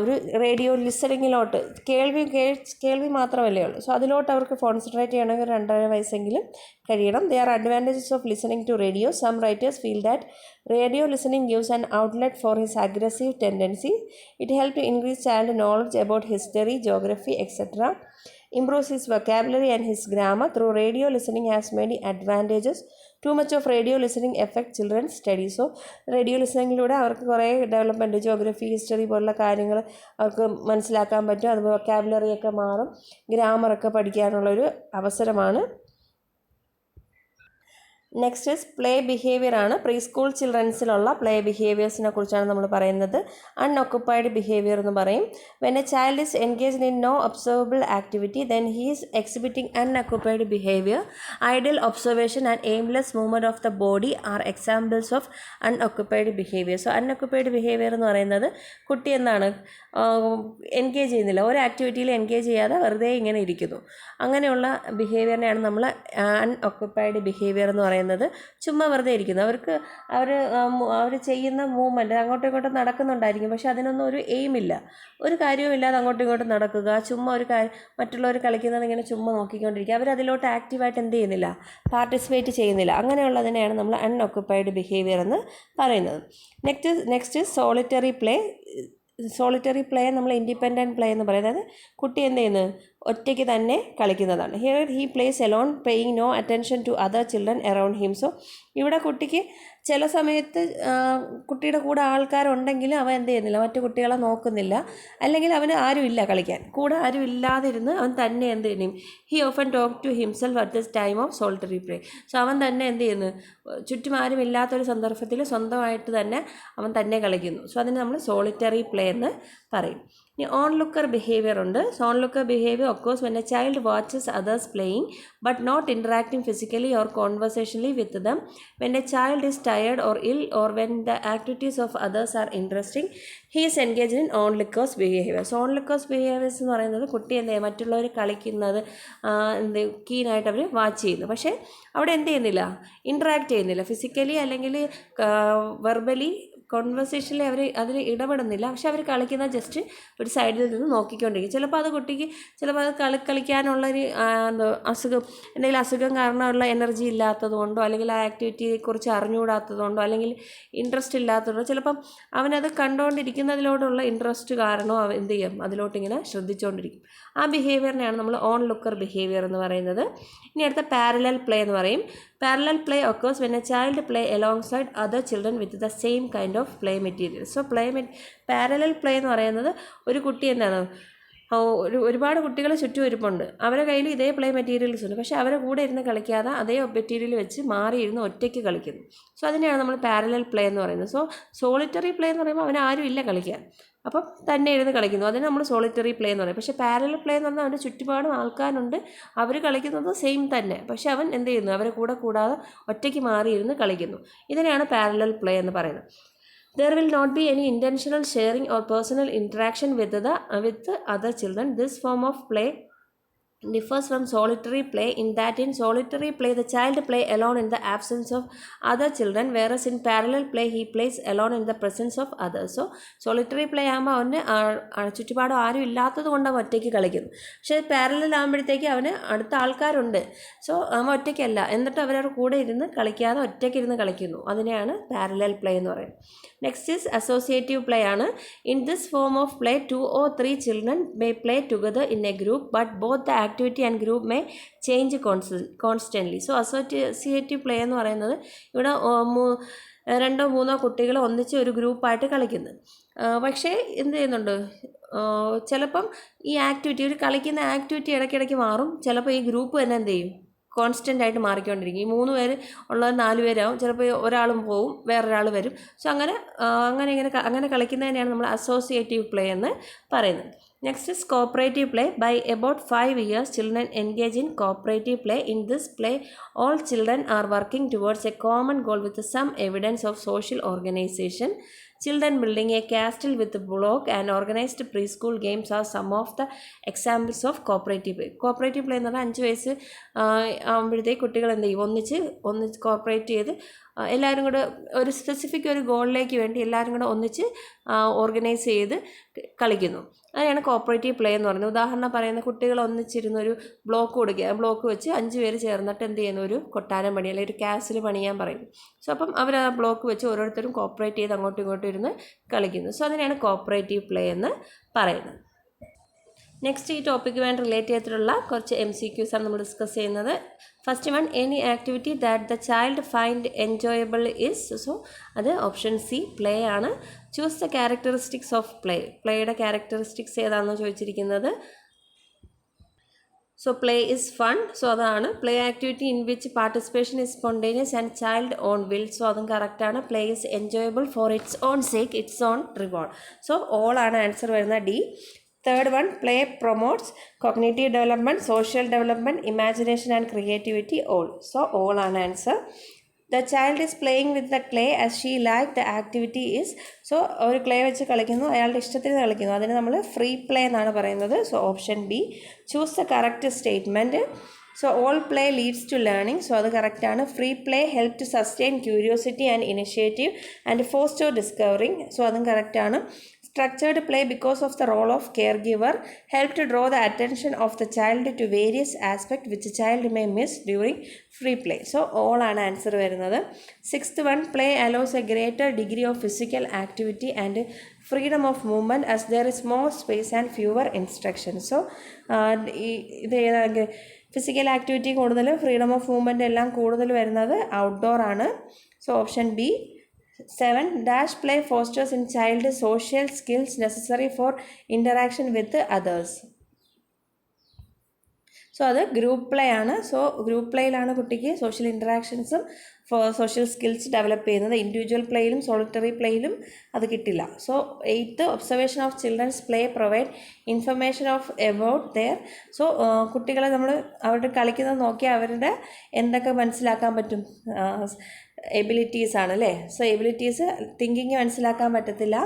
ഒരു റേഡിയോ ലിസണിങ്ങിലോട്ട്, കേൾവി മാത്രമല്ലേ ഉള്ളൂ, സോ അതിലോട്ട് അവർക്ക് കോൺസെൻട്രേറ്റ് ചെയ്യണമെങ്കിൽ 2.5 വയസ്സെങ്കിലും കഴിയണം. They are advantages of listening to radio. Some writers feel that radio listening gives an outlet for his aggressive tendencies. It helps to increase child knowledge about history, geography, etc. Improves his vocabulary and his grammar. Through radio listening has many advantages. Too much of radio listening affects children's studies. So radio ലിസണിങ്ങിലൂടെ അവർക്ക് കുറേ ഡെവലപ്മെൻറ്റ്, ജോഗ്രഫി, ഹിസ്റ്ററി പോലുള്ള കാര്യങ്ങൾ അവർക്ക് മനസ്സിലാക്കാൻ പറ്റും. അതുപോലെ വൊക്കാബുലറിയൊക്കെ മാറും, ഗ്രാമറൊക്കെ പഠിക്കാനുള്ളൊരു അവസരമാണ്. നെക്സ്റ്റ് ഇസ് പ്ലേ ബിഹേവിയർ ആണ്. പ്രീ സ്കൂൾ ചിൽഡ്രൻസിലുള്ള പ്ലേ ബിഹേവിയേഴ്സിനെ കുറിച്ചാണ് നമ്മൾ പറയുന്നത്. അൺഒക്കുപ്പൈഡ് ബിഹേവിയർ എന്ന് പറയും. When a child is engaged in no observable activity then he is exhibiting unoccupied behaviour. Ideal observation and aimless movement of the body are examples of unoccupied behaviour. So unoccupied behaviour എന്ന് പറയുന്നത് കുട്ടി എന്താണ്, എൻഗേജ് ചെയ്യുന്നില്ല, ഒരു ആക്ടിവിറ്റിയിൽ എൻഗേജ് ചെയ്യാതെ വെറുതെ ഇങ്ങനെ ഇരിക്കുന്നു, അങ്ങനെയുള്ള ബിഹേവിയറിനെയാണ് നമ്മൾ അൺഒക്കുപ്പൈഡ് ബിഹേവിയർ എന്ന് പറയുന്നത്. ചുമ്മാ വെറുതെ ഇരിക്കുന്നു, അവർക്ക് അവർ ചെയ്യുന്ന മൂവ്മെൻറ്റ് അങ്ങോട്ടും ഇങ്ങോട്ടും നടക്കുന്നുണ്ടായിരിക്കും, പക്ഷെ അതിനൊന്നും ഒരു എയിമില്ല, ഒരു കാര്യവും ഇല്ലാതെ അങ്ങോട്ടും ഇങ്ങോട്ടും നടക്കുക, ചുമ്മാ ഒരു മറ്റുള്ളവർ കളിക്കുന്നത് ഇങ്ങനെ ചുമ്മാ നോക്കിക്കൊണ്ടിരിക്കുക, അവരതിലോട്ട് ആക്റ്റീവായിട്ട് എന്ത് ചെയ്യുന്നില്ല, പാർട്ടിസിപ്പേറ്റ് ചെയ്യുന്നില്ല. അങ്ങനെയുള്ളതിനെയാണ് നമ്മൾ അൺഒക്കുപ്പൈഡ് ബിഹേവിയർ എന്ന് പറയുന്നത്. Next solitary play. Solitary play നമ്മൾ ഇൻഡിപെൻഡൻറ്റ് പ്ലേ എന്ന് പറയുന്നത് കുട്ടി എന്ത് ചെയ്യുന്നത്, ഒറ്റയ്ക്ക് തന്നെ കളിക്കുന്നതാണ്. Here he plays alone paying no attention to other children around him. So ഇവിടെ കുട്ടിക്ക് ചില സമയത്ത് കുട്ടിയുടെ കൂടെ ആൾക്കാരുണ്ടെങ്കിലും അവൻ എന്ത് ചെയ്യുന്നില്ല, മറ്റു കുട്ടികളെ നോക്കുന്നില്ല, അല്ലെങ്കിൽ അവന് ആരും ഇല്ല കളിക്കാൻ, കൂടെ ആരും ഇല്ലാതിരുന്ന് അവൻ തന്നെ എന്ത് ചെയ്യും, he often talk to himself at the time of solitary play. So അവൻ തന്നെ എന്ത് ചെയ്യുന്നു, ചുറ്റും ആരും ഇല്ലാത്തൊരു സന്ദർഭത്തിൽ സ്വന്തമായിട്ട് തന്നെ അവൻ തന്നെ കളിക്കുന്നു. സോ അതിന് നമ്മൾ സോളിറ്ററി പ്ലേ എന്ന് പറയും. ഇനി ഓൺ ലുക്കർ ബിഹേവിയർ ഉണ്ട്. Onlooker behaviour occurs when a child watches others playing but not interacting physically or conversationally with them. When a child is tired or ill or when the activities of others are interesting he is engaged in onlookers behaviours. Onlookers behaviours എന്ന് പറയുന്നത് കുട്ടി എന്ത് ചെയ്യും, മറ്റുള്ളവർ കളിക്കുന്നത് കീനായിട്ട് അവർ വാച്ച് ചെയ്യുന്നു, പക്ഷേ അവിടെ എന്ത് ചെയ്യുന്നില്ല, ഇൻട്രാക്ട് ചെയ്യുന്നില്ല, ഫിസിക്കലി അല്ലെങ്കിൽ വെർബലി കോൺവെർസേഷനിൽ അവർ അതിൽ ഇടപെടുന്നില്ല, പക്ഷെ അവർ കളിക്കുന്ന ജസ്റ്റ് ഒരു സൈഡിൽ നിന്ന് നോക്കിക്കൊണ്ടിരിക്കും. ചിലപ്പോൾ അത് കുട്ടിക്ക് ചിലപ്പോൾ അത് കളിക്കാനുള്ളൊരു എന്തെങ്കിലും അസുഖം കാരണമുള്ള എനർജി ഇല്ലാത്തതുകൊണ്ടോ അല്ലെങ്കിൽ ആ ആക്ടിവിറ്റിയെക്കുറിച്ച് അറിഞ്ഞുകൂടാത്തതുകൊണ്ടോ അല്ലെങ്കിൽ ഇൻട്രസ്റ്റ് ഇല്ലാത്തതുകൊണ്ടോ ചിലപ്പം അവനത് കണ്ടുകൊണ്ടിരിക്കുന്നതിലോടുള്ള ഇൻട്രസ്റ്റ് കാരണം അവൻ എന്ത് ചെയ്യും, അതിലോട്ടിങ്ങനെ ശ്രദ്ധിച്ചുകൊണ്ടിരിക്കും. ആ ബിഹേവിയറിനെയാണ് നമ്മൾ ഓൺ ലുക്കർ ബിഹേവിയർ എന്ന് പറയുന്നത്. ഇനി അടുത്ത പാരലൽ പ്ലേ എന്ന് പറയും. Parallel play occurs when a child play alongside other children with the same kind of play material. So parallel play എന്ന് പറയുന്നത് ഒരു കുട്ടി എന്താണ്, ഒരുപാട് കുട്ടികൾ ചുറ്റും ഇരിപ്പുണ്ട്, അവരുടെ കയ്യിൽ ഇതേ പ്ലേ മെറ്റീരിയൽസ് ഉണ്ട്, പക്ഷേ അവരെ കൂടെ ഇരുന്ന് കളിക്കാതെ അതേ മെറ്റീരിയൽ വെച്ച് മാറിയിരുന്ന് ഒറ്റയ്ക്ക് കളിക്കുന്നു. സോ അതിനെയാണ് നമ്മൾ പാരലൽ പ്ലേ എന്ന് പറയുന്നത്. സോ സോളിറ്ററി പ്ലേ എന്ന് പറയുമ്പോൾ അവന് ആരും ഇല്ല കളിക്കാൻ, അപ്പം തന്നെ ഇരുന്ന് കളിക്കുന്നു, അതിന് നമ്മൾ സോളിറ്ററി പ്ലേ എന്ന് പറയും. പക്ഷേ പാരലൽ പ്ലേ എന്ന് പറഞ്ഞാൽ അവൻ്റെ ചുറ്റുപാടും ആൾക്കാരുണ്ട്, അവർ കളിക്കുന്നത് സെയിം തന്നെ, പക്ഷേ അവൻ എന്ത് ചെയ്യുന്നു, അവരെ കൂടെ കൂടാതെ ഒറ്റയ്ക്ക് മാറിയിരുന്ന് കളിക്കുന്നു. ഇതിനെയാണ് പാരലൽ പ്ലേ എന്ന് പറയുന്നത്. There will not be any intentional sharing or personal interaction with other children. This form of play differs from solitary play in that in solitary play the child play alone in the absence of other children, whereas in parallel play he plays alone in the presence of others. So solitary play ആകുമ്പോൾ അവന് ചുറ്റുപാടും ആരും ഇല്ലാത്തത് കൊണ്ട് അവൻ ഒറ്റയ്ക്ക് കളിക്കുന്നു. പക്ഷേ പാരലൽ ആകുമ്പോഴത്തേക്ക് അവന് അടുത്ത ആൾക്കാരുണ്ട്. സോ അവൻ ഒറ്റയ്ക്കല്ല, എന്നിട്ട് അവരവരുടെ കൂടെ ഇരുന്ന് കളിക്കാതെ ഒറ്റയ്ക്ക് ഇരുന്ന് കളിക്കുന്നു. അതിനെയാണ് പാരലൽ പ്ലേ എന്ന് പറയുന്നത്. നെക്സ്റ്റ് ഈസ് അസോസിയേറ്റീവ് പ്ലേ ആണ്. In this form of play 2 or 3 children may play together in a group, but both the activity and group may change constantly. So associative play എന്ന് പറയുന്നത് ഇവിടെ 2-3 കുട്ടികൾ ഒന്നിച്ച് ഒരു ഗ്രൂപ്പായിട്ട് കളിക്കുന്നു. പക്ഷേ എന്ത് ചെയ്യുന്നുണ്ട്, ചിലപ്പം ഈ ആക്ടിവിറ്റി ഒരു കളിക്കുന്ന ആക്ടിവിറ്റി ഇടയ്ക്കിടയ്ക്ക് മാറും. ചിലപ്പോൾ ഈ ഗ്രൂപ്പ് തന്നെ എന്ത് ചെയ്യും, കോൺസ്റ്റൻ്റ് ആയിട്ട് മാറിക്കൊണ്ടിരിക്കും. ഈ 3 പേര് ഉള്ളത് 4 പേരാവും, ചിലപ്പോൾ ഒരാളും പോവും, വേറൊരാൾ വരും. സോ അങ്ങനെ കളിക്കുന്നതിനെയാണ് നമ്മൾ അസോസിയേറ്റീവ് പ്ലേ എന്ന് പറയുന്നത്. Next is cooperative play. By about 5 years, children engage in cooperative play. In this play, all children are working towards a common goal with some evidence of social organization. Children building a castle with block and organized preschool games are some of the examples of cooperative play. Cooperative play എന്ന് പറഞ്ഞാൽ 5 വയസ്സ് ആകുമ്പോഴത്തേക്ക് കുട്ടികൾ എന്ത് ചെയ്യും, ഒന്നിച്ച് കോപ്പറേറ്റ് ചെയ്ത് എല്ലാവരും കൂടെ ഒരു സ്പെസിഫിക് ഒരു ഗോളിലേക്ക് വേണ്ടി എല്ലാവരും കൂടെ ഒന്നിച്ച് ഓർഗനൈസ് ചെയ്ത് കളിക്കുന്നു. അതിനാണ് കോപ്പറേറ്റീവ് പ്ലേ എന്ന് പറയുന്നത്. ഉദാഹരണം പറയുന്ന കുട്ടികൾ ഒന്നിച്ചിരുന്നൊരു ബ്ലോക്ക് കൊടുക്കുക, ബ്ലോക്ക് വെച്ച് 5 പേര് ചേർന്നിട്ട് എന്ത് ചെയ്യുന്നു, ഒരു കൊട്ടാരം പണി അല്ലെങ്കിൽ ഒരു കാസിൽ പണിയാൻ പറയും. സോ അപ്പം അവർ ആ ബ്ലോക്ക് വെച്ച് ഓരോരുത്തരും കോപ്പറേറ്റ് ചെയ്ത് അങ്ങോട്ടും ഇങ്ങോട്ടും ഇരുന്ന് കളിക്കുന്നു. സോ അതിനാണ് കോപ്പറേറ്റീവ് പ്ലേ എന്ന് പറയുന്നത്. നെക്സ്റ്റ് ഈ ടോപ്പിക്കുമായിട്ട് റിലേറ്റ് ചെയ്തിട്ടുള്ള കുറച്ച് MCQs ആണ് നമ്മൾ ഡിസ്കസ് ചെയ്യുന്നത്. First one, any activity that the child find enjoyable is. So അത് ഓപ്ഷൻ സി പ്ലേ ആണ്. Choose the characteristics of play. പ്ലേയുടെ ക്യാരക്ടറിസ്റ്റിക്സ് ഏതാണെന്ന് ചോദിച്ചിരിക്കുന്നത്. So play is fun. So അതാണ് play activity in which participation is spontaneous and child own will. So അതും കറക്റ്റാണ്. Play is enjoyable for its own sake, its own reward. So all ആണ് ആൻസർ വരുന്നത്, D. Third one, play promotes cognitive development, social development, imagination and creativity, all. So all ആണ് answer. The child is playing with the clay as she liked the activity is. So ഒരു ക്ലേ വെച്ച് കളിക്കുന്നു, അയാളുടെ ഇഷ്ടത്തിന് കളിക്കുന്നു, അതിന് നമ്മൾ ഫ്രീ പ്ലേ എന്നാണ് പറയുന്നത്. So option B. Choose the correct statement. So all play leads to learning. So അത് കറക്റ്റാണ്. Free play help to sustain curiosity and initiative and foster discovering. So അതും കറക്റ്റാണ്. Structured play, because of the role of caregiver, help to draw the attention of the child to various aspects which a child may miss during free play. So all ആണ് ആൻസർ വരുന്നത്. Sixth one, play allows a greater degree of physical activity and freedom of movement as there is more space and fewer instructions. So ഇത് ഏതാണെങ്കിൽ ഫിസിക്കൽ ആക്ടിവിറ്റി കൂടുതൽ, ഫ്രീഡം ഓഫ് മൂവ്മെൻറ്റ് എല്ലാം കൂടുതൽ വരുന്നത് ഔട്ട്ഡോർ ആണ്. So option B. 7, dash play fosters in child social skills necessary for interaction with others. So അത് ഗ്രൂപ്പ് പ്ലേ ആണ്. സോ ഗ്രൂപ്പ് പ്ലേയിലാണ് കുട്ടിക്ക് സോഷ്യൽ ഇൻറ്ററാക്ഷൻസും സോഷ്യൽ സ്കിൽസ് ഡെവലപ്പ് ചെയ്യുന്നത്. ഇൻഡിവിജ്വൽ പ്ലേയിലും സോളിറ്ററി പ്ലേയിലും അത് കിട്ടില്ല. So 8th, observation of children's play provide information of about there. So കുട്ടികളെ നമ്മൾ അവരുടെ കളിക്കുന്നത് നോക്കിയാൽ അവരുടെ എന്തൊക്കെ മനസ്സിലാക്കാൻ പറ്റും, എബിലിറ്റീസ് ആണ് അല്ലേ. സോ എബിലിറ്റീസ് തിങ്കിങ് മനസ്സിലാക്കാൻ പറ്റത്തില്ല.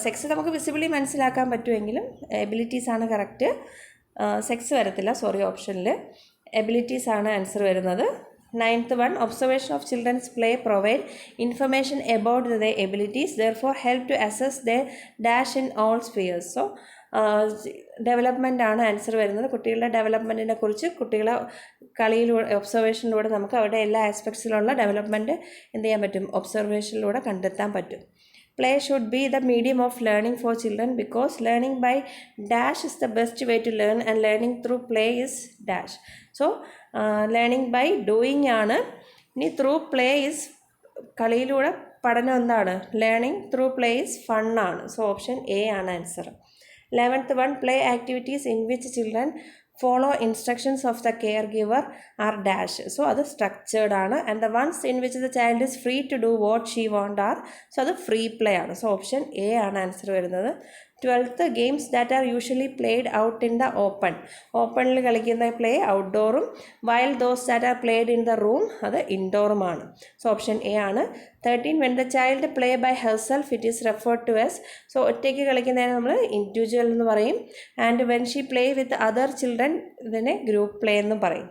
സെക്സ് നമുക്ക് വിസിബിളി മനസ്സിലാക്കാൻ പറ്റുമെങ്കിലും എബിലിറ്റീസാണ് കറക്റ്റ്. സെക്സ് വരത്തില്ല, സോറി, ഓപ്ഷനിൽ എബിലിറ്റീസ് ആണ് ആൻസർ വരുന്നത്. 9th one, observation of children's play provide information about their abilities, therefore help to assess their dash in all spheres. So development ആണ് ആൻസർ വരുന്നത്. കുട്ടികളുടെ ഡെവലപ്മെൻറ്റിനെ കുറിച്ച് കുട്ടികളെ കളിയിലൂടെ ഒബ്സർവേഷനിലൂടെ നമുക്ക് അവരുടെ എല്ലാ ആസ്പെക്ട്സിലുള്ള ഡെവലപ്മെൻറ്റ് എന്ത് ചെയ്യാൻ പറ്റും, ഒബ്സർവേഷനിലൂടെ കണ്ടെത്താൻ പറ്റും. Play should be the medium of learning for children because learning by dash is the best way to learn and learning through play is dash. So learning by doing ആണ്. ഇനി ത്രൂ പ്ലേ ഇസ് കളിയിലൂടെ പഠനം എന്താണ്, learning through play is fun ആണ്. സോ ഓപ്ഷൻ എ ആണ് answer. 11th one, play activities in which children follow instructions of the caregiver are dash. So അത് structured ആണ്. and the ones in which the child is free to do what she want are. so അത് free play ആണ്. so ഓപ്ഷൻ എ ആണ് ആൻസർ വരുന്നത്. 12th games that are usually played out in the ഓപ്പണിൽ കളിക്കുന്ന പ്ലേ ഔട്ട്ഡോറും while those that are played in the room അത് ഇൻഡോറുമാണ്. സോ ഓപ്ഷൻ എ ആണ്. 13 when the child play by herself it is referred to as. So ഒറ്റയ്ക്ക് കളിക്കുന്നതിന് നമ്മൾ ഇൻഡിവിജ്വൽ എന്ന് പറയും. And when she play with other children ഇതിനെ ഗ്രൂപ്പ് പ്ലേ എന്ന് പറയും.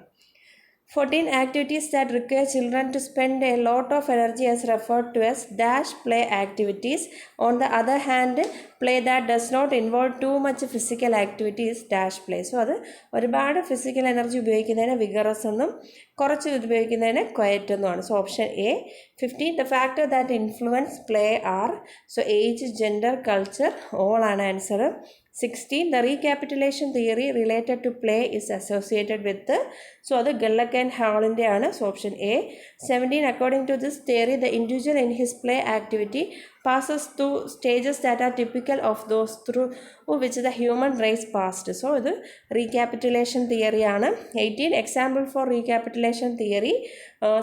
14 activities that require children to spend a lot of energy is referred to as dash play activities. On the other hand, play that does not involve too much physical activity is dash play. So അത് ഒരുപാട് ഫിസിക്കൽ എനർജി ഉപയോഗിക്കുന്നതിന് വിഗറസ് എന്നും കുറച്ച് ഉപയോഗിക്കുന്നതിന് ക്വയറ്റ് എന്നുമാണ്. So option A. 15 the factor that influence play are so age, gender, culture all ആണ് answer. 16 the recapitulation theory related to play is associated with so അത് ഗല്ലക്ക് ആൻഡ് ഹാളിൻ്റെ ആണ്. So option A. 17 according to this theory the individual in his play activity passes through stages that are typical of those through which the human race passed. So ഇത് റീക്യാപിറ്റുലേഷൻ തിയറി ആണ്. 18 example for recapitulation theory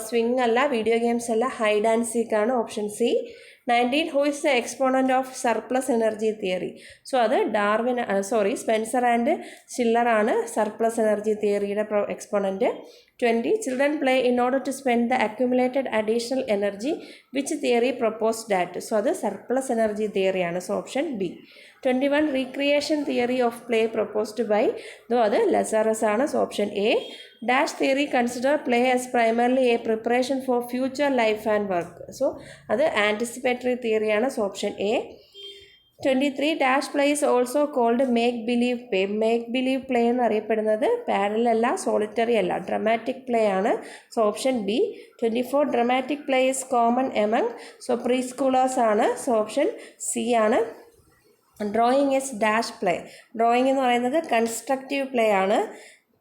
swing അല്ല, വീഡിയോ ഗെയിംസ് അല്ല, ഹൈഡ് ആൻഡ് സീക്ക് ആണ്. Option C. 19 who is the exponent of surplus energy theory. So അത് സ്പെൻസർ ആൻഡ് ഷില്ലർ ആണ് സർപ്ലസ് എനർജി തിയറിയുടെ exponent. 20 children play in order to spend the accumulated additional energy which theory propose that. So അത് സർപ്ലസ് എനർജി തിയറിയാണ്. So option B. 21 recreation theory of play proposed by അത് ലസാറസ് ആണ്. So option A. Dash theory consider play as primarily a preparation for future life and work. So അത് ആൻറ്റിസിപ്പേറ്ററി തിയറിയാണ്. So option A. 23 dash play is also called make believe play. Make believe play എന്നറിയപ്പെടുന്നത് പാരലൽ അല്ല, സോളിറ്ററി അല്ല, ഡ്രമാറ്റിക് പ്ലേ ആണ്. So option B. 24 dramatic play is common among preschoolers ആണ്. സോ ഓപ്ഷൻ സി ആണ്. Drawing is dash play. Drawing എന്ന് പറയുന്നത് കൺസ്ട്രക്റ്റീവ് പ്ലേ ആണ്.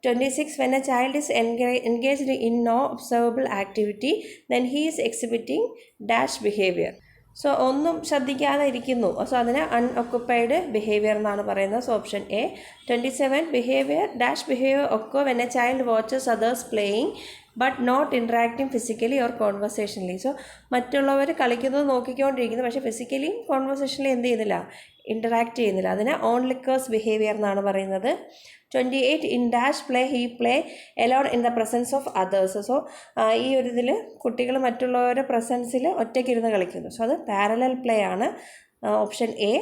26 when a child is engaged in no observable activity then he is exhibiting dash behavior. So ഒന്നും ശ്രദ്ധിക്കാതെ ഇരിക്കുന്നു, സോ അതിന് അൺഒക്കുപ്പൈഡ് ബിഹേവിയർ എന്നാണ് പറയുന്നത്. So option A. 27 behaviour occur when a child watches others playing but not interacting physically or conversationally. So മറ്റുള്ളവർ കളിക്കുന്നത് നോക്കിക്കൊണ്ടിരിക്കുന്നു, പക്ഷേ ഫിസിക്കലിയും കോൺവെർസേഷനലി എന്ത് ചെയ്യുന്നില്ല, ഇൻറ്ററാക്റ്റ് ചെയ്യുന്നില്ല. അതിന് ഓൺ ലിക്കേഴ്സ് ബിഹേവിയർ എന്നാണ് പറയുന്നത്. 28 in dash play he plays alone in the presence of others. So ഈ ഒരു ഇതിൽ കുട്ടികൾ മറ്റുള്ളവരുടെ പ്രസൻസിൽ ഒറ്റയ്ക്കിരുന്ന് കളിക്കുന്നു. സോ അത് പാരലൽ പ്ലേ ആണ്. Option A.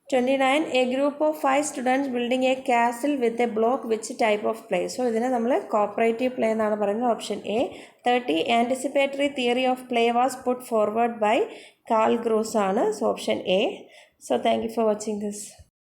29 a group of 5 students building a castle with a block which type of play. So ഇതിനെ നമ്മൾ കോപ്പറേറ്റീവ് പ്ലേ എന്നാണ് പറയുന്നത്. Option A. 30 anticipatory theory of play was put forward by Karl Groos ആണ്. So option A. So thank you for watching this.